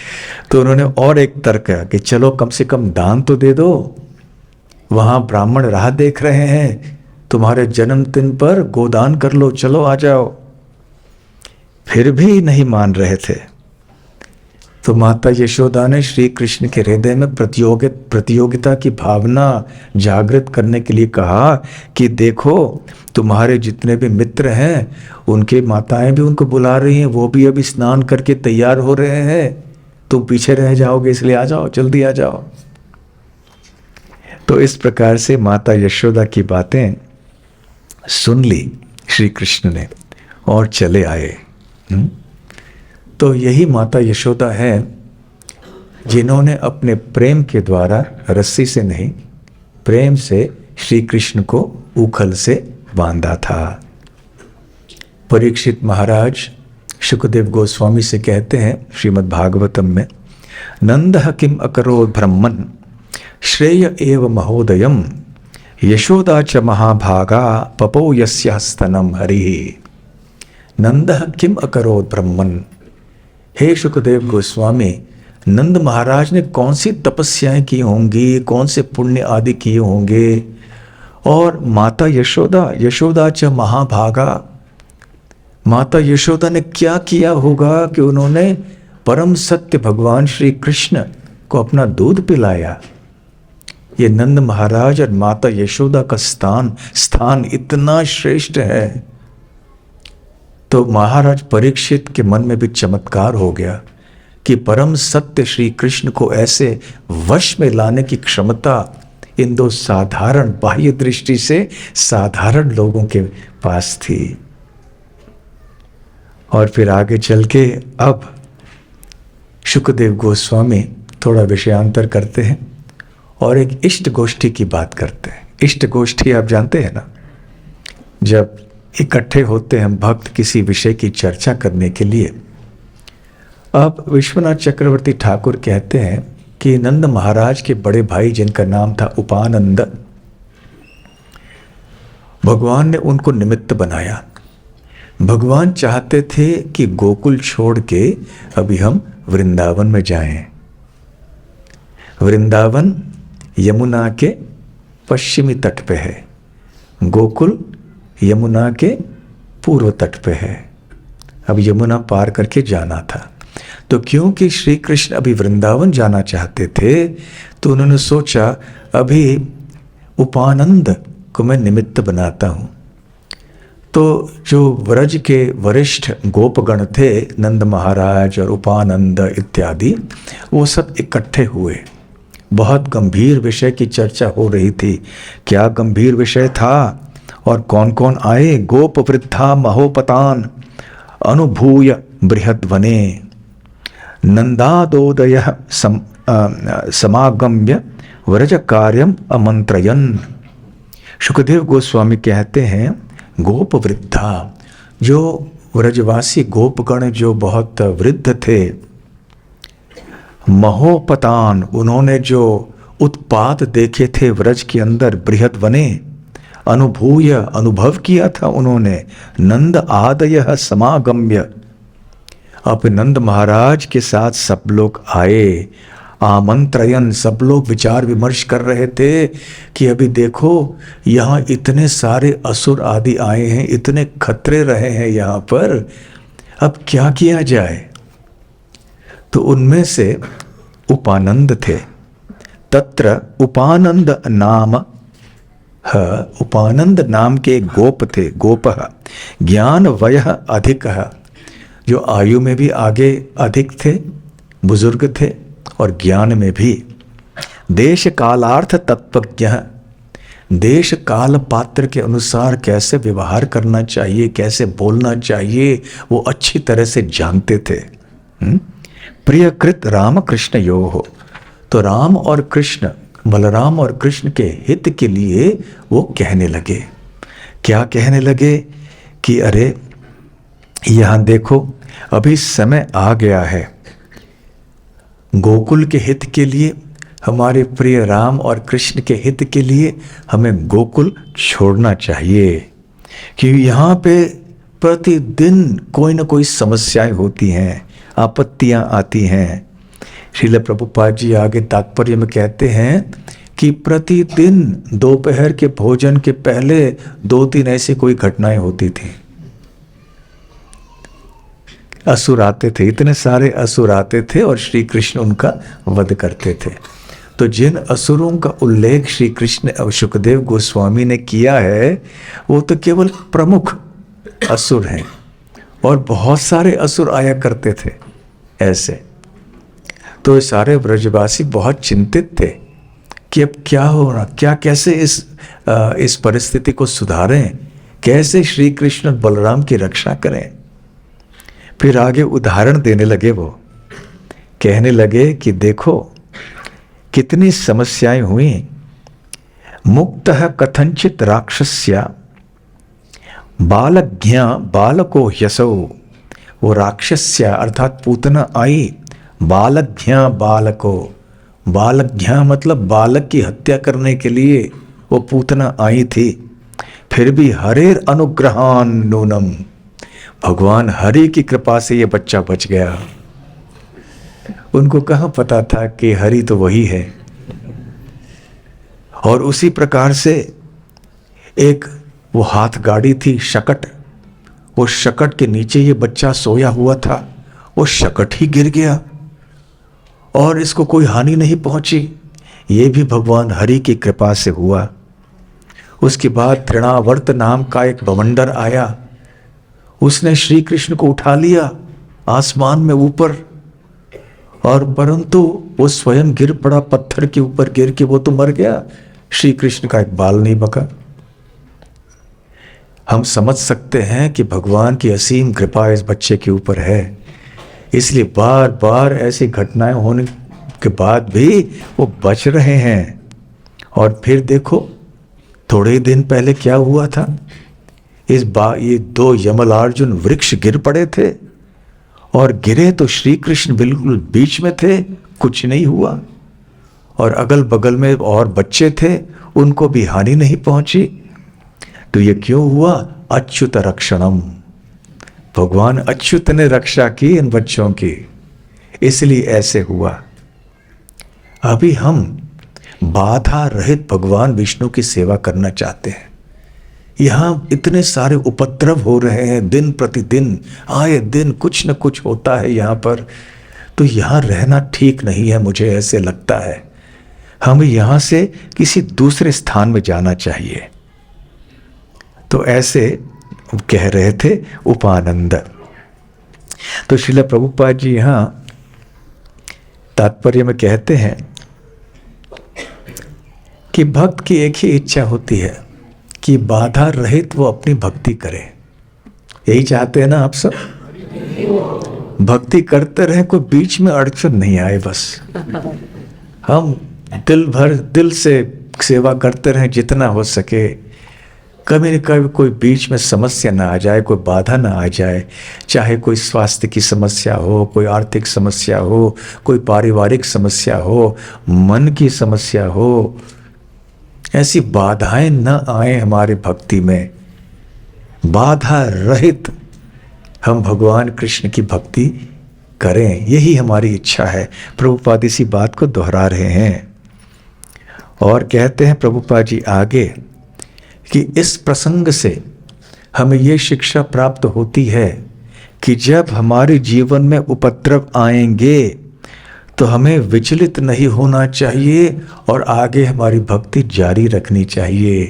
तो उन्होंने और एक तर्क किया कि चलो कम से कम दान तो दे दो, वहां ब्राह्मण राह देख रहे हैं, तुम्हारे जन्मदिन पर गोदान कर लो, चलो आ जाओ। फिर भी नहीं मान रहे थे। तो माता यशोदा ने श्री कृष्ण के हृदय में प्रतियोगिता की भावना जागृत करने के लिए कहा कि देखो, तुम्हारे जितने भी मित्र हैं उनके माताएं भी उनको बुला रही हैं, वो भी अभी स्नान करके तैयार हो रहे हैं, तुम पीछे रह जाओगे, इसलिए आ जाओ, जल्दी आ जाओ। तो इस प्रकार से माता यशोदा की बातें सुन ली श्री कृष्ण ने और चले आए। तो यही माता यशोदा है जिन्होंने अपने प्रेम के द्वारा, रस्सी से नहीं, प्रेम से श्री कृष्ण को उखल से बांधा था। परीक्षित महाराज शुकदेव गोस्वामी से कहते हैं श्रीमद् भागवतम में, नंदः किम अकरोत् ब्रह्मन् श्रेय एव महोदयम यशोदा च महाभागा पपौ यस्य स्तनम हरि। नंदः किम अकरोत् ब्रह्मन्, हे शुकदेव गोस्वामी, नंद महाराज ने कौन सी तपस्याएं की होंगी, कौन से पुण्य आदि किए होंगे, और माता यशोदा, यशोदा च महाभागा, माता यशोदा ने क्या किया होगा कि उन्होंने परम सत्य भगवान श्री कृष्ण को अपना दूध पिलाया। ये नंद महाराज और माता यशोदा का स्थान इतना श्रेष्ठ है। तो महाराज परीक्षित के मन में भी चमत्कार हो गया कि परम सत्य श्री कृष्ण को ऐसे वश में लाने की क्षमता इन दो साधारण, बाह्य दृष्टि से साधारण लोगों के पास थी। और फिर आगे चल के अब शुकदेव गोस्वामी थोड़ा विषयांतर करते हैं और एक इष्ट गोष्ठी की बात करते हैं। इष्ट गोष्ठी आप जानते हैं ना, जब इकट्ठे होते हैं भक्त किसी विषय की चर्चा करने के लिए। अब विश्वनाथ चक्रवर्ती ठाकुर कहते हैं कि नंद महाराज के बड़े भाई जिनका नाम था उपानंद, भगवान ने उनको निमित्त बनाया। भगवान चाहते थे कि गोकुल छोड़ के अभी हम वृंदावन में जाएं। वृंदावन यमुना के पश्चिमी तट पे है, गोकुल यमुना के पूर्व तट पे है। अब यमुना पार करके जाना था। तो क्योंकि श्री कृष्ण अभी वृंदावन जाना चाहते थे, तो उन्होंने सोचा अभी उपानंद को मैं निमित्त बनाता हूँ। तो जो व्रज के वरिष्ठ गोपगण थे, नंद महाराज और उपानंद इत्यादि, वो सब इकट्ठे हुए। बहुत गंभीर विषय की चर्चा हो रही थी। क्या गंभीर विषय था और कौन कौन आए? गोप वृद्धा महोपतान अनुभूय बृहद्वने नंदादोदय समागम्य व्रज कार्यम अमंत्रयन। शुकदेव गोस्वामी कहते हैं गोप वृद्धा, जो व्रजवासी गोपगण जो बहुत वृद्ध थे, महोपतान, उन्होंने जो उत्पात देखे थे व्रज के अंदर बृहद्वने, अनुभूय, अनुभव किया था उन्होंने, नंद आदय समागम्य, अब नंद महाराज के साथ सब लोग आए। आमंत्रयन, सब लोग विचार विमर्श कर रहे थे कि अभी देखो यहाँ इतने सारे असुर आदि आए हैं, इतने खतरे रहे हैं यहाँ पर, अब क्या किया जाए। तो उनमें से उपानंद थे। तत्र उपानंद नाम, उपानंद नाम के गोप थे। गोपः ज्ञान वयः अधिकः, जो आयु में भी आगे अधिक थे, बुजुर्ग थे, और ज्ञान में भी। देश कालार्थ तत्वज्ञ, देश काल पात्र के अनुसार कैसे व्यवहार करना चाहिए, कैसे बोलना चाहिए, वो अच्छी तरह से जानते थे। प्रियकृत राम कृष्ण यो हो, तो राम और कृष्ण, बलराम और कृष्ण के हित के लिए वो कहने लगे। क्या कहने लगे कि अरे यहाँ देखो अभी समय आ गया है, गोकुल के हित के लिए, हमारे प्रिय राम और कृष्ण के हित के लिए हमें गोकुल छोड़ना चाहिए, क्योंकि यहाँ पे प्रतिदिन कोई ना कोई समस्याएं होती हैं, आपत्तियां आती हैं। श्रील प्रभुपाद जी आगे तात्पर्य में कहते हैं कि प्रतिदिन दोपहर के भोजन के पहले 2-3 ऐसी कोई घटनाएं होती थी। असुर आते थे, इतने सारे असुर आते थे और श्री कृष्ण उनका वध करते थे। तो जिन असुरों का उल्लेख श्री कृष्ण और सुखदेव गोस्वामी ने किया है वो तो केवल प्रमुख असुर हैं, और बहुत सारे असुर आया करते थे ऐसे। तो सारे ब्रजवासी बहुत चिंतित थे कि अब क्या होना, क्या कैसे इस परिस्थिति को सुधारें, कैसे श्री कृष्ण और बलराम की रक्षा करें। फिर आगे उदाहरण देने लगे, वो कहने लगे कि देखो कितनी समस्याएं हुई। मुक्तः कथंचित राक्षस्या बालज्ञा बालको ह्यसौ। वो राक्षस्या अर्थात पूतना आई, बालज्ञा बालको, बालज्ञा मतलब बालक की हत्या करने के लिए वो पूतना आई थी। फिर भी हरेर अनुग्रहान नूनम, भगवान हरि की कृपा से ये बच्चा बच गया। उनको कहाँ पता था कि हरि तो वही है। और उसी प्रकार से एक वो हाथ गाड़ी थी शकट, वो शकट के नीचे ये बच्चा सोया हुआ था, वो शकट ही गिर गया और इसको कोई हानि नहीं पहुंची। ये भी भगवान हरि की कृपा से हुआ। उसके बाद तृणावर्त नाम का एक बवंडर आया, उसने श्री कृष्ण को उठा लिया आसमान में ऊपर, और परंतु वो स्वयं गिर पड़ा, पत्थर के ऊपर गिर के वो तो मर गया, श्री कृष्ण का एक बाल नहीं बका। हम समझ सकते हैं कि भगवान की असीम कृपा इस बच्चे के ऊपर है, इसलिए बार बार ऐसी घटनाएं होने के बाद भी वो बच रहे हैं। और फिर देखो थोड़े दिन पहले क्या हुआ था, ये दो यमलार्जुन वृक्ष गिर पड़े थे, और गिरे तो श्री कृष्ण बिल्कुल बीच में थे, कुछ नहीं हुआ। और अगल बगल में और बच्चे थे, उनको भी हानि नहीं पहुंची। तो ये क्यों हुआ? अच्युत रक्षणम, भगवान अच्युत ने रक्षा की इन बच्चों की, इसलिए ऐसे हुआ। अभी हम बाधा रहित भगवान विष्णु की सेवा करना चाहते हैं। यहां इतने सारे उपद्रव हो रहे हैं, दिन प्रतिदिन आए दिन कुछ न कुछ होता है यहां पर, तो यहां रहना ठीक नहीं है, मुझे ऐसे लगता है। हमें यहां से किसी दूसरे स्थान में जाना चाहिए। तो ऐसे कह रहे थे उपानंद। तो श्रील प्रभुपाद जी यहां तात्पर्य में कहते हैं कि भक्त की एक ही इच्छा होती है कि बाधा रहित वो अपनी भक्ति करे। यही चाहते हैं ना आप सब? भक्ति करते रहे, कोई बीच में अड़चन नहीं आए, बस हम दिल से सेवा करते रहें जितना हो सके, कभी न कभी कोई बीच में समस्या ना आ जाए, कोई बाधा ना आ जाए। चाहे कोई स्वास्थ्य की समस्या हो, कोई आर्थिक समस्या हो, कोई पारिवारिक समस्या हो, मन की समस्या हो, ऐसी बाधाएं न आए हमारे भक्ति में। बाधा रहित हम भगवान कृष्ण की भक्ति करें, यही हमारी इच्छा है। प्रभुपाद इसी बात को दोहरा रहे हैं और कहते हैं प्रभुपाद जी आगे कि इस प्रसंग से हमें ये शिक्षा प्राप्त होती है कि जब हमारे जीवन में उपद्रव आएंगे तो हमें विचलित नहीं होना चाहिए और आगे हमारी भक्ति जारी रखनी चाहिए।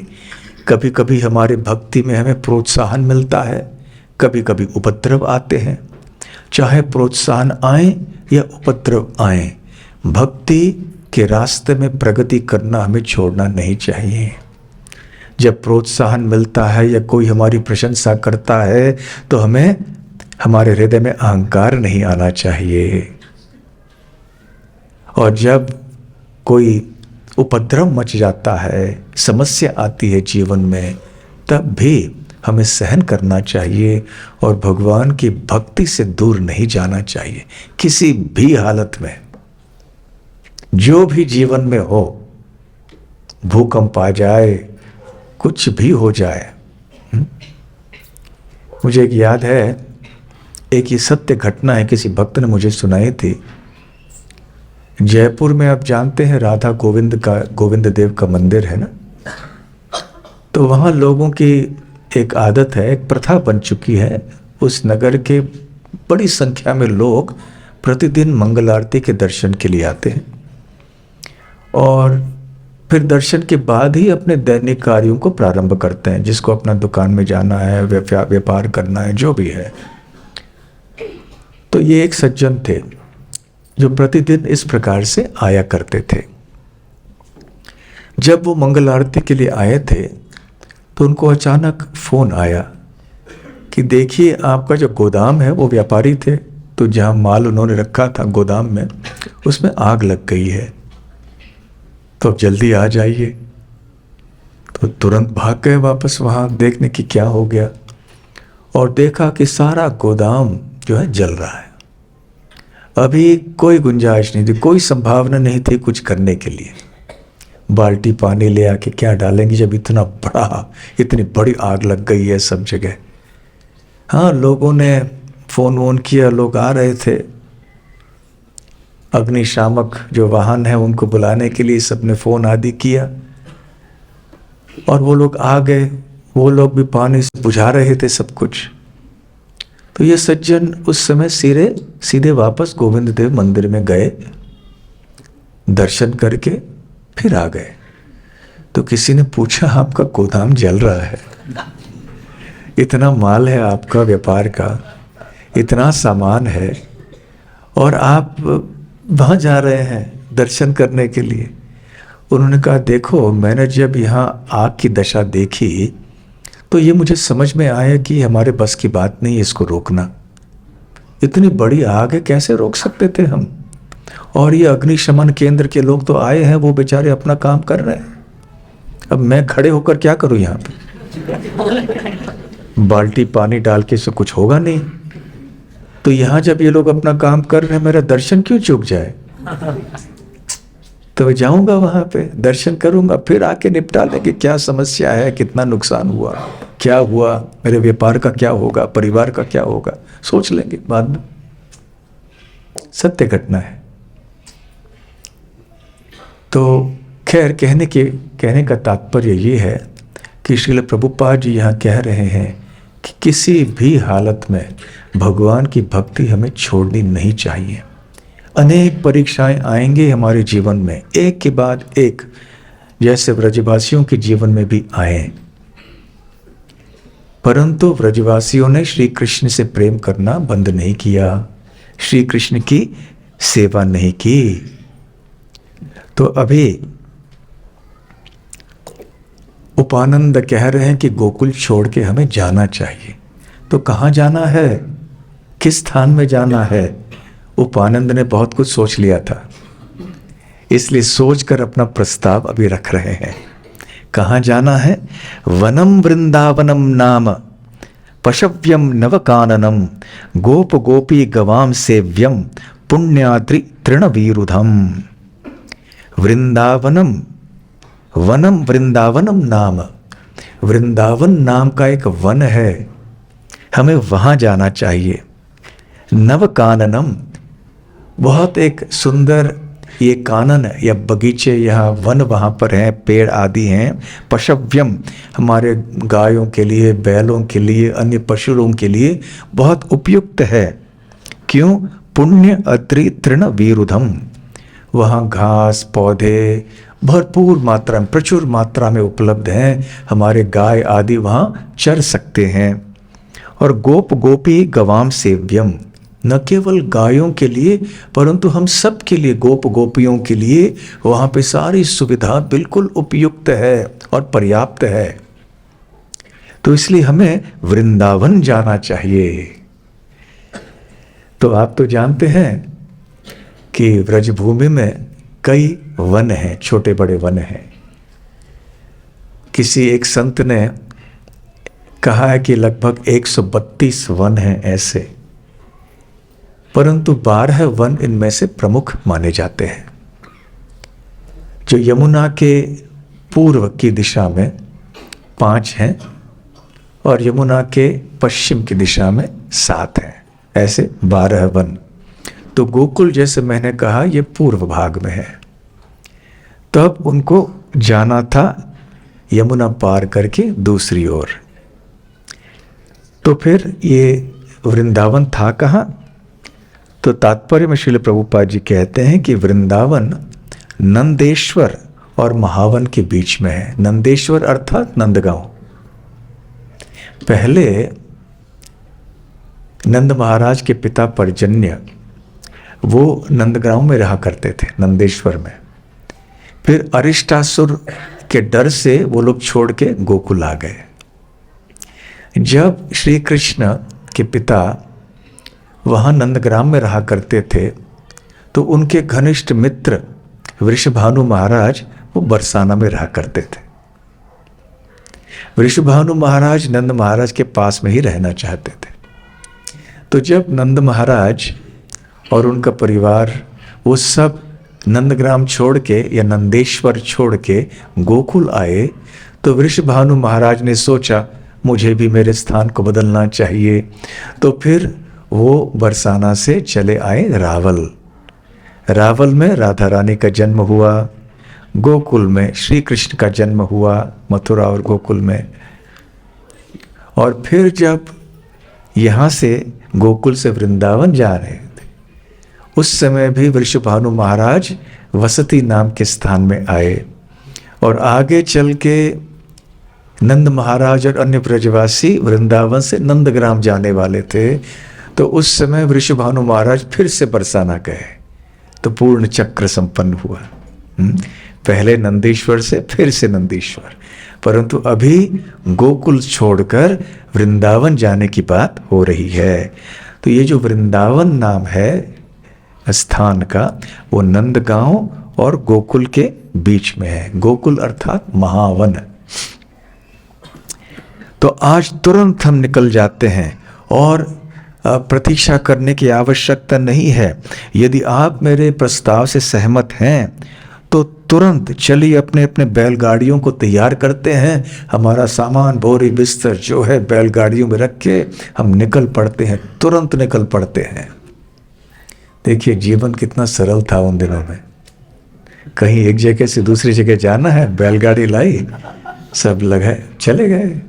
कभी कभी हमारे भक्ति में हमें प्रोत्साहन मिलता है, कभी कभी उपद्रव आते हैं। चाहे प्रोत्साहन आए या उपद्रव आए, भक्ति के रास्ते में प्रगति करना हमें छोड़ना नहीं चाहिए। जब प्रोत्साहन मिलता है या कोई हमारी प्रशंसा करता है तो हमें हमारे हृदय में अहंकार नहीं आना चाहिए। और जब कोई उपद्रव मच जाता है, समस्या आती है जीवन में, तब भी हमें सहन करना चाहिए और भगवान की भक्ति से दूर नहीं जाना चाहिए किसी भी हालत में। जो भी जीवन में हो, भूकंप आ जाए, कुछ भी हो जाए। मुझे एक याद है, एक ये सत्य घटना है, किसी भक्त ने मुझे सुनाई थी। जयपुर में आप जानते हैं राधा गोविंद देव का मंदिर है ना, तो वहाँ लोगों की एक आदत है, एक प्रथा बन चुकी है, उस नगर के बड़ी संख्या में लोग प्रतिदिन मंगल आरती के दर्शन के लिए आते हैं और फिर दर्शन के बाद ही अपने दैनिक कार्यों को प्रारंभ करते हैं, जिसको अपना दुकान में जाना है, व्यापार करना है, जो भी है। तो ये एक सज्जन थे जो प्रतिदिन इस प्रकार से आया करते थे। जब वो मंगल आरती के लिए आए थे तो उनको अचानक फोन आया कि देखिए आपका जो गोदाम है, वो व्यापारी थे तो जहाँ माल उन्होंने रखा था गोदाम में, उसमें आग लग गई है, तो अब जल्दी आ जाइए। तो तुरंत भाग गए वापस वहाँ देखने की क्या हो गया, और देखा कि सारा गोदाम जो है जल रहा है। अभी कोई गुंजाइश नहीं थी, कोई संभावना नहीं थी कुछ करने के लिए। बाल्टी पानी ले आके क्या डालेंगे जब इतनी बड़ी आग लग गई है सब जगह। हाँ, लोगों ने फोन वोन किया, लोग आ रहे थे, अग्निशामक जो वाहन है उनको बुलाने के लिए सबने फोन आदि किया और वो लोग आ गए। वो लोग भी पानी से बुझा रहे थे सब कुछ। तो ये सज्जन उस समय सीधे वापस गोविंद देव मंदिर में गए, दर्शन करके फिर आ गए। तो किसी ने पूछा आपका गोदाम जल रहा है, इतना माल है आपका व्यापार का, इतना सामान है और आप वहाँ जा रहे हैं दर्शन करने के लिए। उन्होंने कहा देखो, मैंने जब यहाँ आग की दशा देखी तो ये मुझे समझ में आया कि हमारे बस की बात नहीं है इसको रोकना। इतनी बड़ी आग है, कैसे रोक सकते थे हम। और ये अग्निशमन केंद्र के लोग तो आए हैं, वो बेचारे अपना काम कर रहे हैं। अब मैं खड़े होकर क्या करूं यहाँ पे, बाल्टी पानी डाल के से कुछ होगा नहीं। तो यहाँ जब ये लोग अपना काम कर रहे हैं, मेरा दर्शन क्यों चूक जाए। तो मैं जाऊंगा वहां पे, दर्शन करूंगा, फिर आके निपटा लेंगे क्या समस्या है, कितना नुकसान हुआ, क्या हुआ, मेरे व्यापार का क्या होगा, परिवार का क्या होगा, सोच लेंगे बाद में। सत्य घटना है। तो खैर, कहने का तात्पर्य ये है कि श्रील प्रभुपाद जी यहाँ कह रहे हैं कि किसी भी हालत में भगवान की भक्ति हमें छोड़नी नहीं चाहिए। अनेक परीक्षाएं आएंगे हमारे जीवन में, एक के बाद एक, जैसे व्रजवासियों के जीवन में भी आए, परंतु व्रजवासियों ने श्री कृष्ण से प्रेम करना बंद नहीं किया, श्री कृष्ण की सेवा नहीं की। तो अभी उपानंद कह रहे हैं कि गोकुल छोड़ के हमें जाना चाहिए। तो कहाँ जाना है, किस स्थान में जाना है। उपानंद ने बहुत कुछ सोच लिया था, इसलिए सोचकर अपना प्रस्ताव अभी रख रहे हैं। कहाँ जाना है, वनम वृंदावनम नाम पशव्यम नवकाननम गोप गोपी गवाम सेव्यम पुण्याद्रि तृणवीरुधम। वृंदावनम, वनम वृंदावनम नाम, वृंदावन नाम का एक वन है, हमें वहां जाना चाहिए। नवकाननम, बहुत एक सुंदर ये कानन या बगीचे, यहाँ वन वहाँ पर हैं, पेड़ आदि हैं। पशव्यम, हमारे गायों के लिए, बैलों के लिए, अन्य पशुओं के लिए बहुत उपयुक्त है। क्यों, पुण्य अत्रि तृण वीरुधम, वहाँ घास पौधे भरपूर मात्रा में, प्रचुर मात्रा में उपलब्ध हैं, हमारे गाय आदि वहाँ चर सकते हैं। और गोप गोपी गवाम सेव्यम, न केवल गायों के लिए परंतु हम सब के लिए, गोप गोपियों के लिए वहाँ पे सारी सुविधा बिल्कुल उपयुक्त है और पर्याप्त है। तो इसलिए हमें वृंदावन जाना चाहिए। तो आप तो जानते हैं कि व्रजभूमि में कई वन हैं, छोटे बड़े वन हैं। किसी एक संत ने कहा है कि लगभग 132 वन हैं ऐसे, परंतु 12 वन इनमें से प्रमुख माने जाते हैं। जो यमुना के पूर्व की दिशा में 5 हैं और यमुना के पश्चिम की दिशा में 7 हैं, ऐसे 12 वन। तो गोकुल, जैसे मैंने कहा, ये पूर्व भाग में है। तब उनको जाना था यमुना पार करके दूसरी ओर। तो फिर ये वृंदावन था कहाँ? तो तात्पर्य में श्रील प्रभुपाद जी कहते हैं कि वृंदावन नंदेश्वर और महावन के बीच में है। नंदेश्वर अर्थात नंदगांव। पहले नंद महाराज के पिता पर्जन्य वो नंदगांव में रहा करते थे, नंदेश्वर में। फिर अरिष्टासुर के डर से वो लोग छोड़ के गोकुल आ गए। जब श्री कृष्ण के पिता वहाँ नंदग्राम में रहा करते थे तो उनके घनिष्ठ मित्र वृषभानु महाराज वो बरसाना में रहा करते थे। वृषभानु महाराज नंद महाराज के पास में ही रहना चाहते थे। तो जब नंद महाराज और उनका परिवार वो सब नंदग्राम छोड़ के या नंदेश्वर छोड़ के गोकुल आए तो वृषभानु महाराज ने सोचा मुझे भी मेरे स्थान को बदलना चाहिए। तो फिर वो बरसाना से चले आए रावल। रावल में राधा रानी का जन्म हुआ, गोकुल में श्री कृष्ण का जन्म हुआ, मथुरा और गोकुल में। और फिर जब यहाँ से गोकुल से वृंदावन जा रहे थे उस समय भी वृषभानु महाराज वसती नाम के स्थान में आए। और आगे चल के नंद महाराज और अन्य ब्रजवासी वृंदावन से नंदग्राम जाने वाले थे। तो उस समय वृषभानु महाराज फिर से बरसाना गए तो पूर्ण चक्र संपन्न हुआ। पहले नंदीश्वर से फिर से नंदीश्वर, परंतु अभी गोकुल छोड़कर वृंदावन जाने की बात हो रही है। तो ये जो वृंदावन नाम है स्थान का वो नंदगांव और गोकुल के बीच में है। गोकुल अर्थात महावन। तो आज तुरंत हम निकल जाते हैं और प्रतीक्षा करने की आवश्यकता नहीं है। यदि आप मेरे प्रस्ताव से सहमत हैं तो तुरंत चलिए अपने अपने बैलगाड़ियों को तैयार करते हैं। हमारा सामान बोरी बिस्तर जो है बैलगाड़ियों में रख के हम निकल पड़ते हैं, तुरंत निकल पड़ते हैं। देखिए जीवन कितना सरल था उन दिनों में। कहीं एक जगह से दूसरी जगह जाना है, बैलगाड़ी लाई, सब लगे चले गए।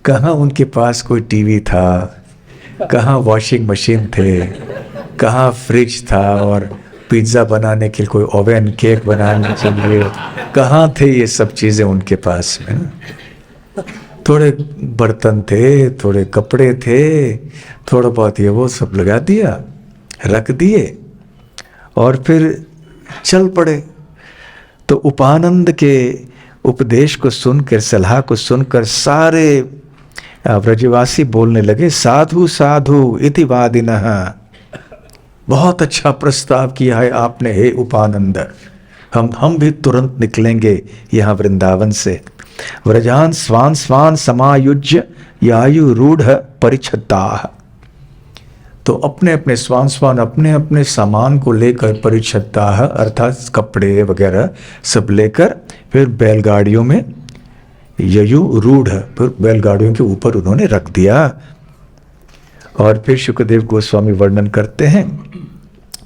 कहाँ उनके पास कोई टीवी था, कहाँ वॉशिंग मशीन थे, कहाँ फ्रिज था और पिज्ज़ा बनाने के लिए कोई ओवन, केक बनाने के लिए कहाँ थे ये सब चीज़ें उनके पास में। थोड़े बर्तन थे, थोड़े कपड़े थे, थोड़ा बहुत ये वो सब लगा दिया, रख दिए और फिर चल पड़े। तो उपानंद के उपदेश को सुनकर, सलाह को सुनकर सारे ब्रजवासी बोलने लगे साधु साधु इति वादिनः। बहुत अच्छा प्रस्ताव किया है आपने हे उपानंद, हम भी तुरंत निकलेंगे यहाँ वृंदावन से। व्रजान स्वान स्वान समायुज्य यायु रूढ़ परिच्छद्दाः। तो अपने अपने स्वान अपने अपने सामान को लेकर परिच्छद्दाः अर्थात कपड़े वगैरह सब लेकर फिर बैलगाड़ियों में ययु रूढ़, फिर बैलगाड़ियों के ऊपर उन्होंने रख दिया। और फिर शुकदेव गोस्वामी वर्णन करते हैं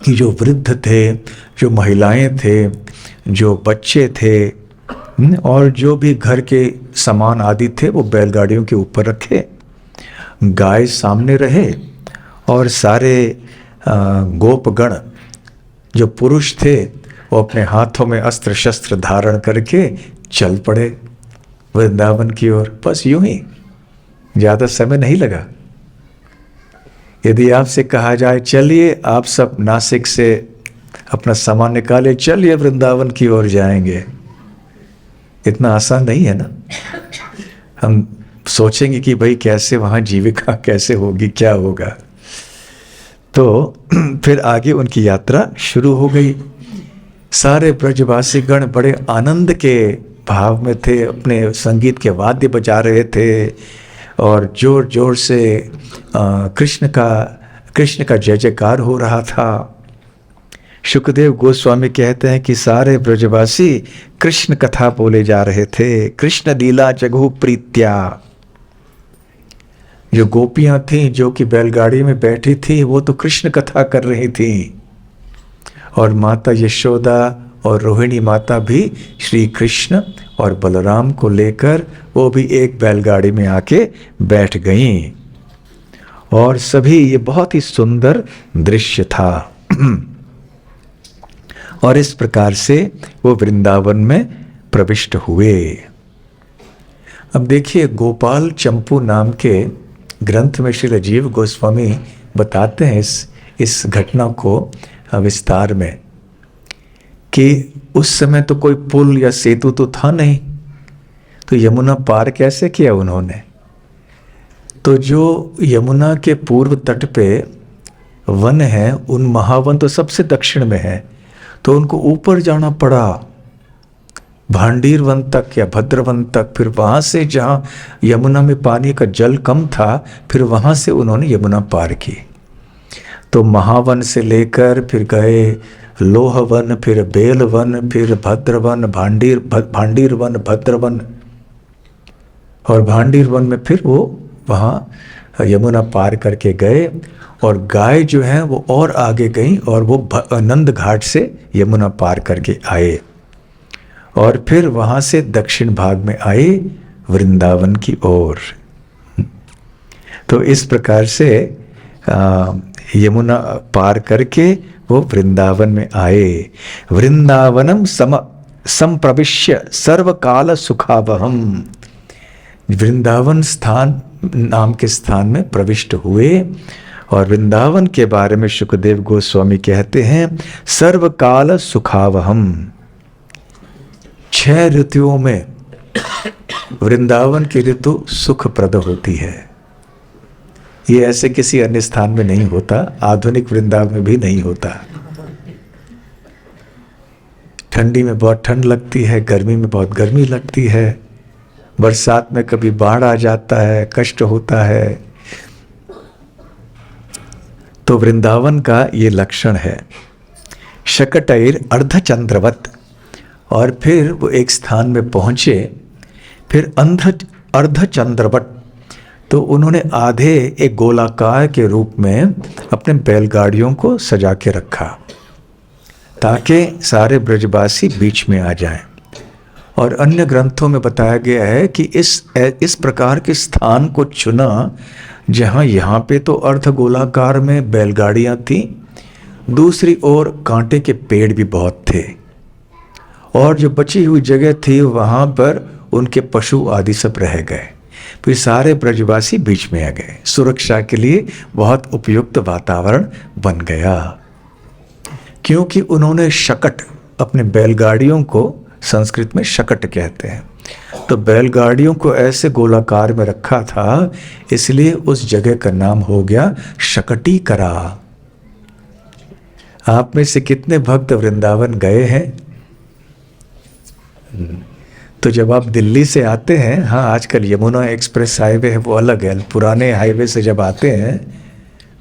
कि जो वृद्ध थे, जो महिलाएं थे, जो बच्चे थे और जो भी घर के सामान आदि थे वो बैलगाड़ियों के ऊपर रखे, गाय सामने रहे और सारे गोपगण जो पुरुष थे वो अपने हाथों में अस्त्र शस्त्र धारण करके चल पड़े वृंदावन की ओर। बस यूं ही, ज़्यादा समय नहीं लगा। यदि आपसे कहा जाए चलिए आप सब नासिक से अपना सामान निकाले, चलिए वृंदावन की ओर जाएंगे, इतना आसान नहीं है ना। हम सोचेंगे कि भाई कैसे वहाँ जीविका कैसे होगी, क्या होगा। तो फिर आगे उनकी यात्रा शुरू हो गई। सारे ब्रजवासी गण बड़े आनंद के भाव में थे, अपने संगीत के वाद्य बजा रहे थे और जोर जोर से कृष्ण का जय जयकार हो रहा था। शुकदेव गोस्वामी कहते हैं कि सारे ब्रजवासी कृष्ण कथा बोले जा रहे थे। कृष्ण लीला जगहु प्रीत्या। जो गोपियां थीं जो कि बैलगाड़ी में बैठी थी वो तो कृष्ण कथा कर रही थी और माता यशोदा और रोहिणी माता भी श्री कृष्ण और बलराम को लेकर वो भी एक बैलगाड़ी में आके बैठ गईं। और सभी, ये बहुत ही सुंदर दृश्य था। और इस प्रकार से वो वृंदावन में प्रविष्ट हुए। अब देखिए, गोपाल चंपू नाम के ग्रंथ में श्री राजीव गोस्वामी बताते हैं इस घटना को विस्तार में, कि उस समय तो कोई पुल या सेतु तो था नहीं, तो यमुना पार कैसे किया उन्होंने। तो जो यमुना के पूर्व तट पे वन है, उन महावन तो सबसे दक्षिण में है, तो उनको ऊपर जाना पड़ा भांडीर वन तक या भद्रवन तक। फिर वहाँ से जहाँ यमुना में पानी का जल कम था, फिर वहाँ से उन्होंने यमुना पार की। तो महावन से लेकर फिर गए लोहवन, फिर बेलवन, फिर भद्रवन, भांडीर वन, भद्रवन, और भांडीर वन में फिर वो वहाँ यमुना पार करके गए। और गाय जो है वो और आगे गई और वो नंद घाट से यमुना पार करके आए, और फिर वहाँ से दक्षिण भाग में आए वृंदावन की ओर। तो इस प्रकार से यमुना पार करके वो वृंदावन में आए। वृंदावनम संप्रविश्य सर्वकाल सुखावहम, वृंदावन स्थान नाम के स्थान में प्रविष्ट हुए। और वृंदावन के बारे में शुकदेव गोस्वामी कहते हैं, सर्वकाल सुखावहम, 6 ऋतुओं में वृंदावन की ऋतु सुखप्रद होती है। ये ऐसे किसी अन्य स्थान में नहीं होता, आधुनिक वृंदावन में भी नहीं होता। ठंडी में बहुत ठंड लगती है, गर्मी में बहुत गर्मी लगती है, बरसात में कभी बाढ़ आ जाता है, कष्ट होता है। तो वृंदावन का ये लक्षण है। शकटैर अर्धचंद्रवत, और फिर वो एक स्थान में पहुंचे, फिर अर्धचंद्रवत, तो उन्होंने आधे एक गोलाकार के रूप में अपने बैलगाड़ियों को सजा के रखा, ताकि सारे ब्रजवासी बीच में आ जाएं। और अन्य ग्रंथों में बताया गया है कि इस प्रकार के स्थान को चुना जहाँ यहाँ पे तो अर्ध गोलाकार में बैलगाड़ियाँ थीं, दूसरी ओर कांटे के पेड़ भी बहुत थे, और जो बची हुई जगह थी वहाँ पर उनके पशु आदि सब रह गए। फिर सारे ब्रजवासी बीच में आ गए। सुरक्षा के लिए बहुत उपयुक्त वातावरण बन गया, क्योंकि उन्होंने शकट, अपने बैलगाड़ियों को संस्कृत में शकट कहते हैं, तो बैलगाड़ियों को ऐसे गोलाकार में रखा था, इसलिए उस जगह का नाम हो गया शकटीकरा। आप में से कितने भक्त वृंदावन गए हैं? तो जब आप दिल्ली से आते हैं, हाँ आजकल यमुना एक्सप्रेस हाईवे है वो अलग है, पुराने हाईवे से जब आते हैं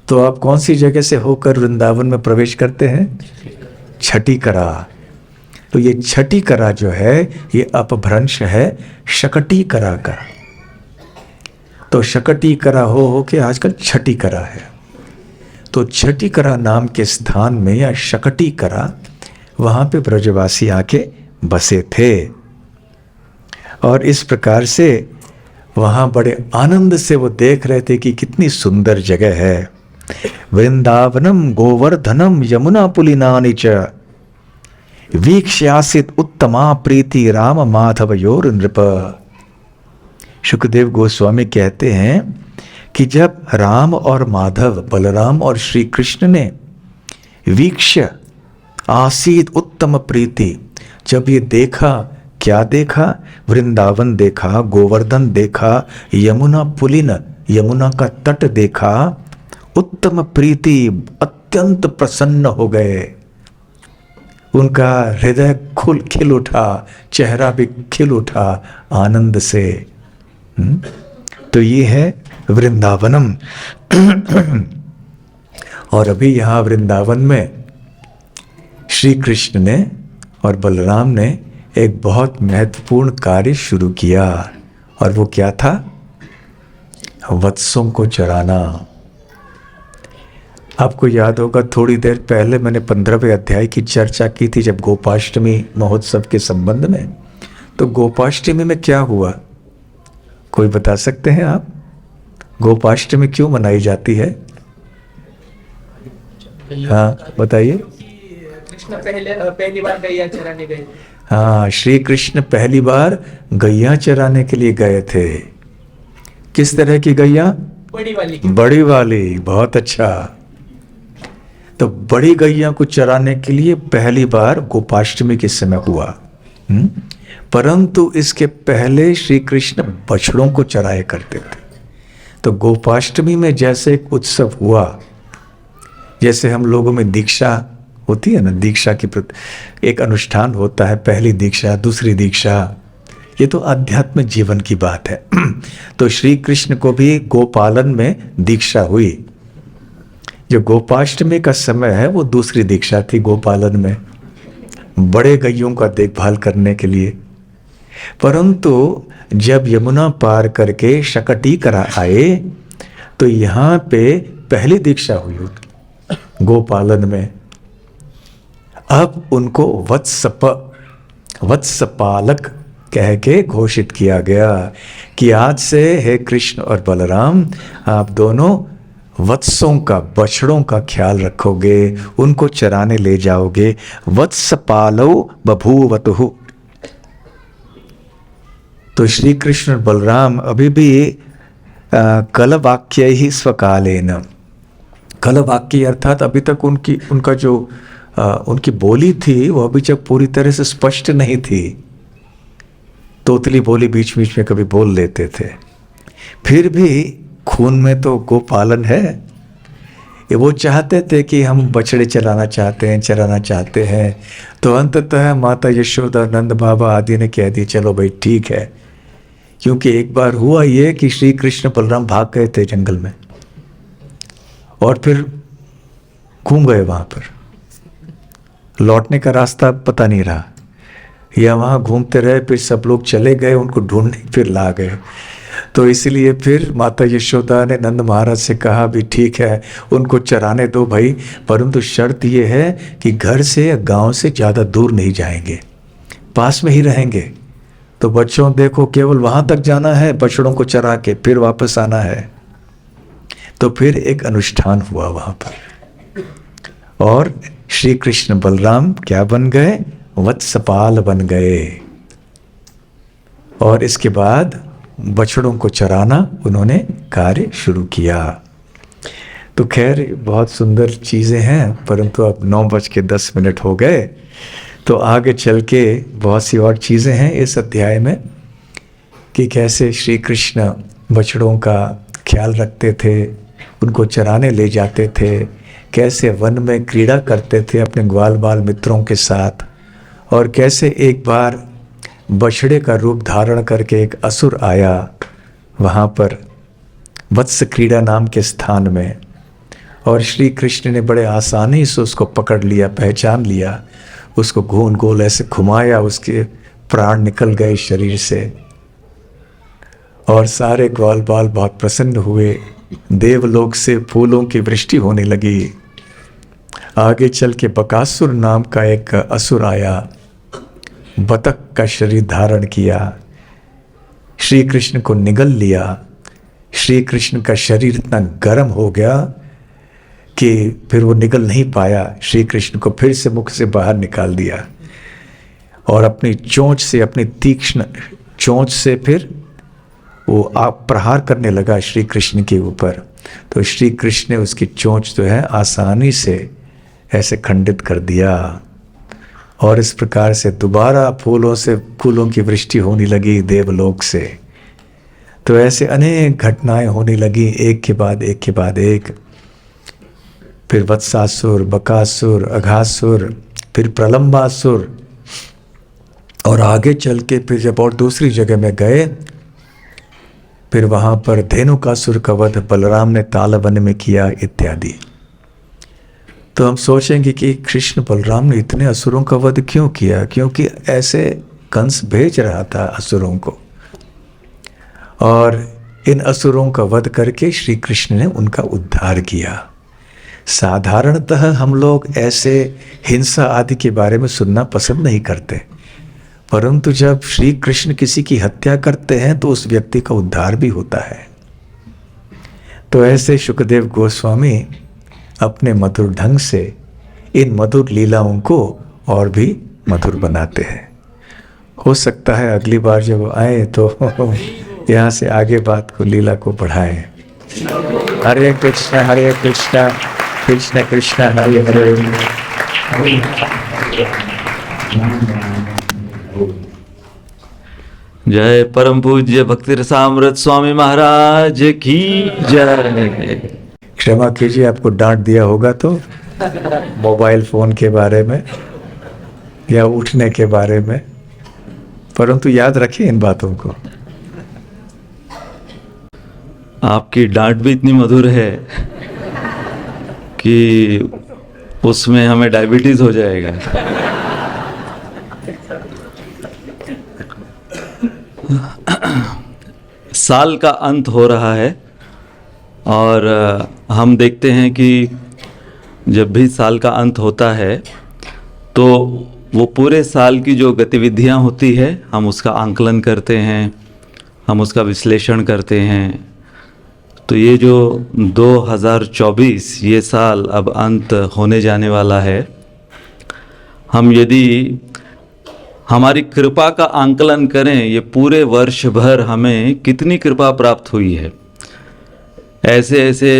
तो आप कौन सी जगह से होकर वृंदावन में प्रवेश करते हैं? छठीकरा। तो ये छठीकरा जो है ये अपभ्रंश है शकटीकरा का। तो शकटीकरा हो के आजकल छठीकरा है। तो छठीकरा नाम के स्थान में या शकटीकरा, वहाँ पे ब्रजवासी आके बसे थे, और इस प्रकार से वहाँ बड़े आनंद से वो देख रहे थे कि कितनी सुंदर जगह है। वृंदावनम गोवर्धनम यमुना पुलिनानि च वीक्ष्यासित उत्तमा प्रीति राम माधव योर नृप। शुकदेव गोस्वामी कहते हैं कि जब राम और माधव, बलराम और श्री कृष्ण ने वीक्ष्य आसीत उत्तम प्रीति, जब ये देखा, क्या देखा? वृंदावन देखा, गोवर्धन देखा, यमुना पुलिन, यमुना का तट देखा, उत्तम प्रीति, अत्यंत प्रसन्न हो गए। उनका हृदय खिल उठा, चेहरा भी खिल उठा आनंद से। तो ये है वृंदावनम। और अभी यहाँ वृंदावन में श्री कृष्ण ने और बलराम ने एक बहुत महत्वपूर्ण कार्य शुरू किया, और वो क्या था? वत्सों को चराना। आपको याद होगा थोड़ी देर पहले मैंने 15वें अध्याय की चर्चा की थी, जब गोपाष्टमी महोत्सव के संबंध में। तो गोपाष्टमी में क्या हुआ, कोई बता सकते हैं आप? गोपाष्टमी क्यों मनाई जाती है? हाँ बताइए। कृष्ण पहली बार गैया चराने गए। हाँ, श्री कृष्ण पहली बार गैया चराने के लिए गए थे। किस तरह की गैया? बड़ी वाली। बड़ी वाली, बहुत अच्छा। तो बड़ी गैया को चराने के लिए पहली बार गोपाष्टमी के समय हुआ। परंतु इसके पहले श्री कृष्ण बछड़ों को चराया करते थे। तो गोपाष्टमी में जैसे एक उत्सव हुआ, जैसे हम लोगों में दीक्षा होती है ना, दीक्षा की एक अनुष्ठान होता है, पहली दीक्षा, दूसरी दीक्षा, ये तो आध्यात्मिक जीवन की बात है। तो श्री कृष्ण को भी गोपालन में दीक्षा हुई। जो गोपाष्टमी का समय है वो दूसरी दीक्षा थी गोपालन में, बड़े गैयों का देखभाल करने के लिए। परंतु जब यमुना पार करके शकटीकरा आए तो यहाँ पे पहली दीक्षा हुई गोपालन में। अब उनको वत्सपालक कह के घोषित किया गया कि आज से हे कृष्ण और बलराम, आप दोनों वत्सों का, बछड़ों का ख्याल रखोगे, उनको चराने ले जाओगे। वत्सपालो बभूवतुः। तो श्री कृष्ण और बलराम अभी भी कलवाक्य ही स्वकालेन, कलवाक्य अर्थात अभी तक उनका जो उनकी बोली थी वो अभी तक पूरी तरह से स्पष्ट नहीं थी। तोतली बोली बीच बीच में कभी बोल लेते थे। फिर भी खून में तो गोपालन है। ये वो चाहते थे कि हम बछड़े चराना चाहते हैं। तो अंततः माता यशोदा, नंद बाबा आदि ने कह दिया चलो भाई ठीक है। क्योंकि एक बार हुआ ये कि श्री कृष्ण बलराम भाग गए थे जंगल में और फिर घूम गए वहां पर, लौटने का रास्ता पता नहीं रहा, या वहां घूमते रहे, फिर सब लोग चले गए उनको ढूंढने, फिर ला गए। तो इसलिए फिर माता यशोदा ने नंद महाराज से कहा भी ठीक है उनको चराने दो भाई, परंतु शर्त ये है कि घर से या गांव से ज़्यादा दूर नहीं जाएंगे, पास में ही रहेंगे। तो बच्चों देखो केवल वहां तक जाना है बछड़ों को चरा के, फिर वापस आना है। तो फिर एक अनुष्ठान हुआ वहां पर और श्री कृष्ण बलराम क्या बन गए? वत्सपाल बन गए। और इसके बाद बछड़ों को चराना उन्होंने कार्य शुरू किया। तो खैर बहुत सुंदर चीज़ें हैं, परंतु अब 9:10 हो गए। तो आगे चल के बहुत सी और चीज़ें हैं इस अध्याय में कि कैसे श्री कृष्ण बछड़ों का ख्याल रखते थे, उनको चराने ले जाते थे, कैसे वन में क्रीड़ा करते थे अपने ग्वाल बाल मित्रों के साथ, और कैसे एक बार बछड़े का रूप धारण करके एक असुर आया वहाँ पर वत्स क्रीड़ा नाम के स्थान में, और श्री कृष्ण ने बड़े आसानी से उसको पकड़ लिया, पहचान लिया, उसको गोल गोल ऐसे घुमाया, उसके प्राण निकल गए शरीर से और सारे ग्वाल बाल बहुत प्रसन्न हुए। देवलोक से फूलों की वृष्टि होने लगी। आगे चल के बकासुर नाम का एक असुर आया, बतख का शरीर धारण किया, श्री कृष्ण को निगल लिया। श्री कृष्ण का शरीर इतना गर्म हो गया कि फिर वो निगल नहीं पाया, श्री कृष्ण को फिर से मुख से बाहर निकाल दिया और अपनी चोंच से, अपनी तीक्ष्ण चोंच से फिर वो आप प्रहार करने लगा श्री कृष्ण के ऊपर। तो श्री कृष्ण ने उसकी चोंच जो है आसानी से ऐसे खंडित कर दिया और इस प्रकार से दोबारा फूलों की वृष्टि होने लगी देवलोक से। तो ऐसे अनेक घटनाएं होने लगी एक के बाद एक के बाद एक। फिर वत्सासुर, बकासुर, अघासुर, फिर प्रलंबासुर, और आगे चल के फिर जब और दूसरी जगह में गए, फिर वहाँ पर धेनुकासुर का वध बलराम ने तालवन में किया इत्यादि। तो हम सोचेंगे कि कृष्ण बलराम ने इतने असुरों का वध क्यों किया? क्योंकि ऐसे कंस भेज रहा था असुरों को, और इन असुरों का वध करके श्री कृष्ण ने उनका उद्धार किया। साधारणतः हम लोग ऐसे हिंसा आदि के बारे में सुनना पसंद नहीं करते, परंतु जब श्री कृष्ण किसी की हत्या करते हैं तो उस व्यक्ति का उद्धार भी होता है। तो ऐसे शुकदेव गोस्वामी अपने मधुर ढंग से इन मधुर लीलाओं को और भी मधुर बनाते हैं। हो सकता है अगली बार जब आए तो यहाँ से आगे बात को, लीला को बढ़ाएं। हरे कृष्णा कृष्ण कृष्ण हरे हरे। जय परम पूज्य भक्ति रसामृत स्वामी महाराज की जय। क्षमा कीजिए, आपको डांट दिया होगा तो मोबाइल फोन के बारे में या उठने के बारे में, परंतु याद रखिए इन बातों को। आपकी डांट भी इतनी मधुर है कि उसमें हमें डायबिटीज हो जाएगा। साल का अंत हो रहा है और हम देखते हैं कि जब भी साल का अंत होता है तो वो पूरे साल की जो गतिविधियां होती है हम उसका आंकलन करते हैं, हम उसका विश्लेषण करते हैं। तो ये जो 2024 ये साल अब अंत होने जाने वाला है, हम यदि हमारी कृपा का आंकलन करें, ये पूरे वर्ष भर हमें कितनी कृपा प्राप्त हुई है। ऐसे ऐसे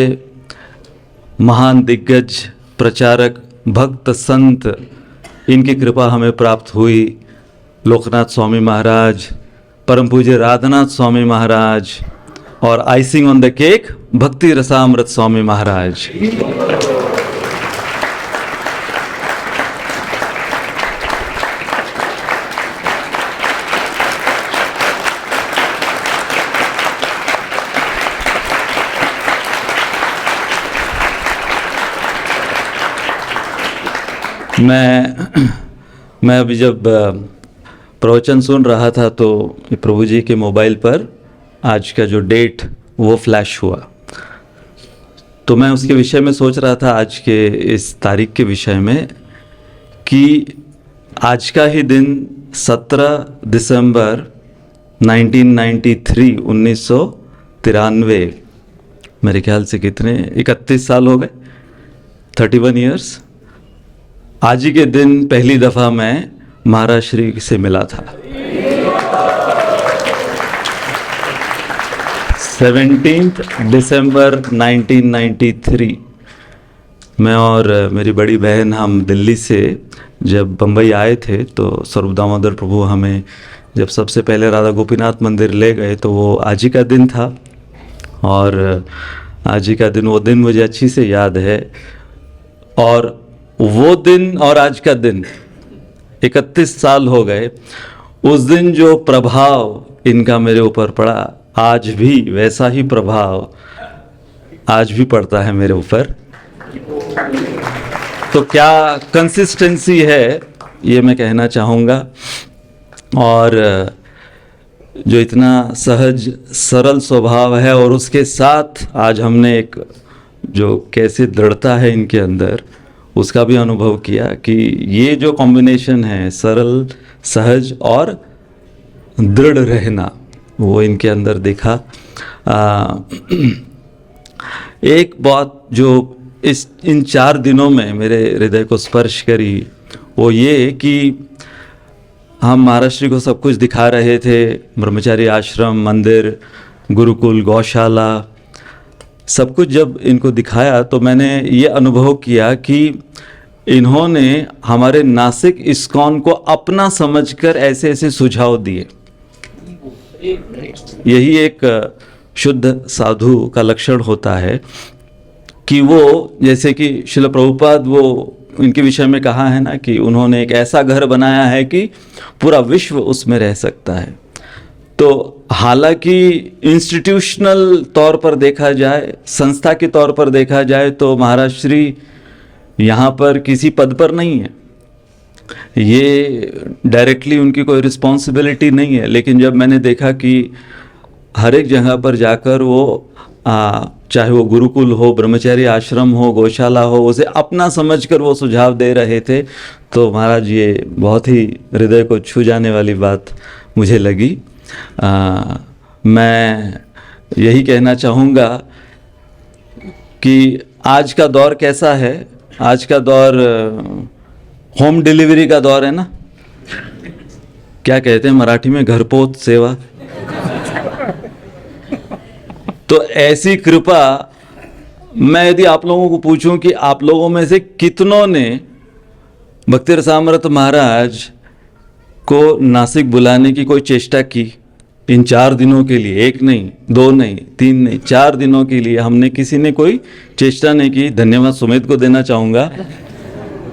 महान दिग्गज प्रचारक भक्त संत, इनकी कृपा हमें प्राप्त हुई। लोकनाथ स्वामी महाराज, परम पूज्य राधानाथ स्वामी महाराज और आइसिंग ऑन द केक भक्ति रसामृत स्वामी महाराज। मैं अभी जब प्रवचन सुन रहा था तो प्रभु जी के मोबाइल पर आज का जो डेट वो फ्लैश हुआ, तो मैं उसके विषय में सोच रहा था, आज के इस तारीख के विषय में, कि आज का ही दिन 17 दिसंबर 1993 1993, मेरे ख्याल से कितने 31 साल हो गए, 31 ईयर्स। आज ही के दिन पहली दफ़ा मैं महाराज श्री से मिला था। 17 दिसंबर 1993 मैं और मेरी बड़ी बहन हम दिल्ली से जब बम्बई आए थे तो स्वरूप दामोदर प्रभु हमें जब सबसे पहले राधा गोपीनाथ मंदिर ले गए तो वो आज ही का दिन था। और आज ही का दिन, वो दिन मुझे अच्छी से याद है। और वो दिन और आज का दिन 31 साल हो गए। उस दिन जो प्रभाव इनका मेरे ऊपर पड़ा, आज भी वैसा ही प्रभाव आज भी पड़ता है मेरे ऊपर। तो क्या कंसिस्टेंसी है, ये मैं कहना चाहूँगा। और जो इतना सहज सरल स्वभाव है और उसके साथ आज हमने एक जो कैसे दृढ़ता है इनके अंदर, उसका भी अनुभव किया कि ये जो कॉम्बिनेशन है सरल, सहज और दृढ़ रहना, वो इनके अंदर देखा। एक बात जो इन 4 दिनों में मेरे हृदय को स्पर्श करी, वो ये कि हम महाराष्ट्री को सब कुछ दिखा रहे थे, ब्रह्मचारी आश्रम, मंदिर, गुरुकुल, गौशाला, सब कुछ जब इनको दिखाया तो मैंने ये अनुभव किया कि इन्होंने हमारे नासिक इस्कॉन को अपना समझकर ऐसे ऐसे सुझाव दिए। यही एक शुद्ध साधु का लक्षण होता है कि वो, जैसे कि श्रील प्रभुपाद वो इनके विषय में कहा है ना कि उन्होंने एक ऐसा घर बनाया है कि पूरा विश्व उसमें रह सकता है। तो हालांकि इंस्टीट्यूशनल तौर पर देखा जाए, संस्था के तौर पर देखा जाए तो महाराज श्री यहाँ पर किसी पद पर नहीं है, ये डायरेक्टली उनकी कोई रिस्पॉन्सिबिलिटी नहीं है। लेकिन जब मैंने देखा कि हर एक जगह पर जाकर वो चाहे वो गुरुकुल हो, ब्रह्मचारी आश्रम हो, गौशाला हो, उसे अपना समझकर वो सुझाव दे रहे थे, तो महाराज ये बहुत ही हृदय को छू जाने वाली बात मुझे लगी। मैं यही कहना चाहूँगा कि आज का दौर कैसा है। आज का दौर होम डिलीवरी का दौर है ना, क्या कहते हैं मराठी में, घरपोच सेवा। तो ऐसी कृपा, मैं यदि आप लोगों को पूछूं कि आप लोगों में से कितनों ने भक्ति रसामृत महाराज को नासिक बुलाने की कोई चेष्टा की इन 4 दिनों के लिए? 1 नहीं, 2 नहीं, 3 नहीं, 4 दिनों के लिए हमने किसी ने कोई चेष्टा नहीं की। धन्यवाद सुमित को देना चाहूँगा,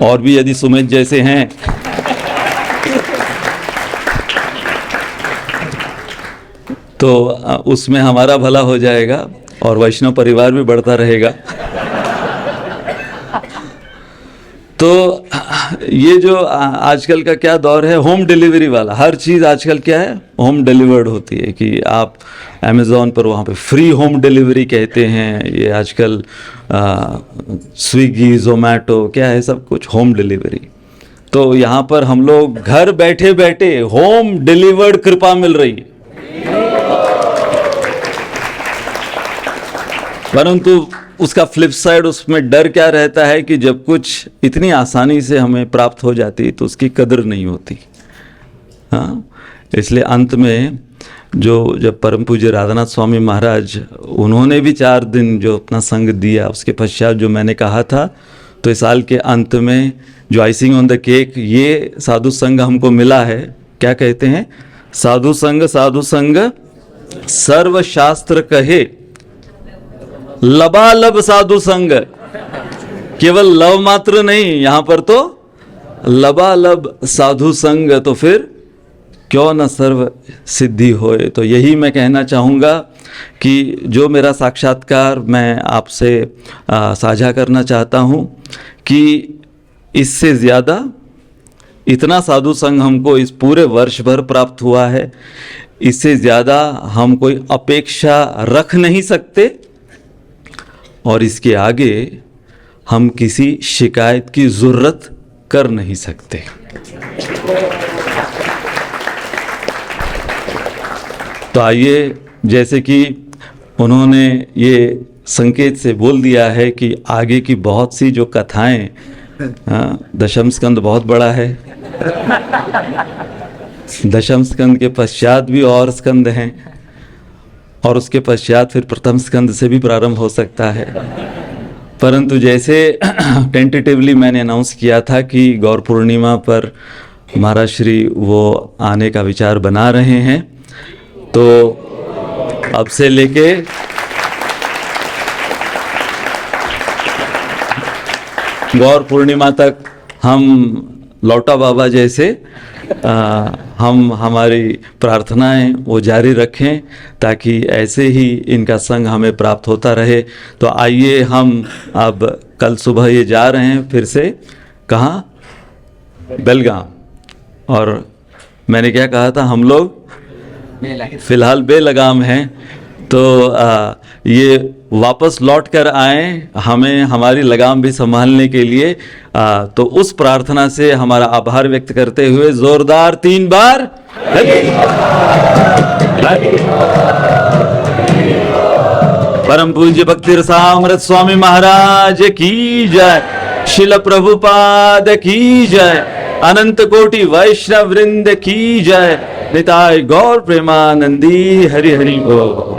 और भी यदि सुमित जैसे हैं तो उसमें हमारा भला हो जाएगा और वैष्णव परिवार भी बढ़ता रहेगा। तो ये जो आजकल का क्या दौर है, होम डिलीवरी वाला, हर चीज़ आजकल क्या है, होम डिलीवर्ड होती है। कि आप अमेज़ॉन पर वहाँ पे फ्री होम डिलीवरी कहते हैं, ये आजकल स्विगी जोमेटो क्या है, सब कुछ होम डिलीवरी। तो यहाँ पर हम लोग घर बैठे बैठे होम डिलीवर्ड कृपा मिल रही है। परंतु उसका फ्लिप साइड, उसमें डर क्या रहता है कि जब कुछ इतनी आसानी से हमें प्राप्त हो जाती तो उसकी कदर नहीं होती। हाँ, इसलिए अंत में जब परम पूज्य राधानाथ स्वामी महाराज, उन्होंने भी 4 दिन जो अपना संग दिया, उसके पश्चात जो मैंने कहा था, तो इस साल के अंत में जो आइसिंग ऑन द केक, ये साधु संग हमको मिला है। क्या कहते हैं, साधु संग सर्व शास्त्र कहे, लबालब साधु संग। केवल लव मात्र नहीं, यहां पर तो लबालब साधु संग, तो फिर क्यों न सर्व सिद्धि होए। तो यही मैं कहना चाहूँगा कि जो मेरा साक्षात्कार मैं आपसे साझा करना चाहता हूँ कि इससे ज़्यादा इतना साधु संग हमको इस पूरे वर्ष भर प्राप्त हुआ है, इससे ज़्यादा हम कोई अपेक्षा रख नहीं सकते, और इसके आगे हम किसी शिकायत की ज़रूरत कर नहीं सकते। तो आइए, जैसे कि उन्होंने ये संकेत से बोल दिया है कि आगे की बहुत सी जो कथाएं, दशम स्कंद बहुत बड़ा है, दशम स्कंद के पश्चात भी और स्कंद हैं, और उसके पश्चात फिर प्रथम स्कंद से भी प्रारंभ हो सकता है। परंतु जैसे टेंटेटिवली मैंने अनाउंस किया था कि गौर पूर्णिमा पर महाराज श्री वो आने का विचार बना रहे हैं, तो अब से लेके गौर पूर्णिमा तक हम लौटा बाबा जैसे हम हमारी प्रार्थनाएं वो जारी रखें, ताकि ऐसे ही इनका संग हमें प्राप्त होता रहे। तो आइए, हम अब कल सुबह ये जा रहे हैं फिर से, कहाँ, बेलगाम। और मैंने क्या कहा था, हम लोग फिलहाल बेलगाम हैं, तो ये वापस लौट कर आए, हमें हमारी लगाम भी संभालने के लिए। तो उस प्रार्थना से हमारा आभार व्यक्त करते हुए जोरदार 3 बार परम पूज्य भक्ति रसामृत स्वामी महाराज की जय, शिल प्रभुपाद की जय, अनंत कोटि वैष्णव वृंद की जय, निताय गौर प्रेमानंदी। हरि हरि बोल।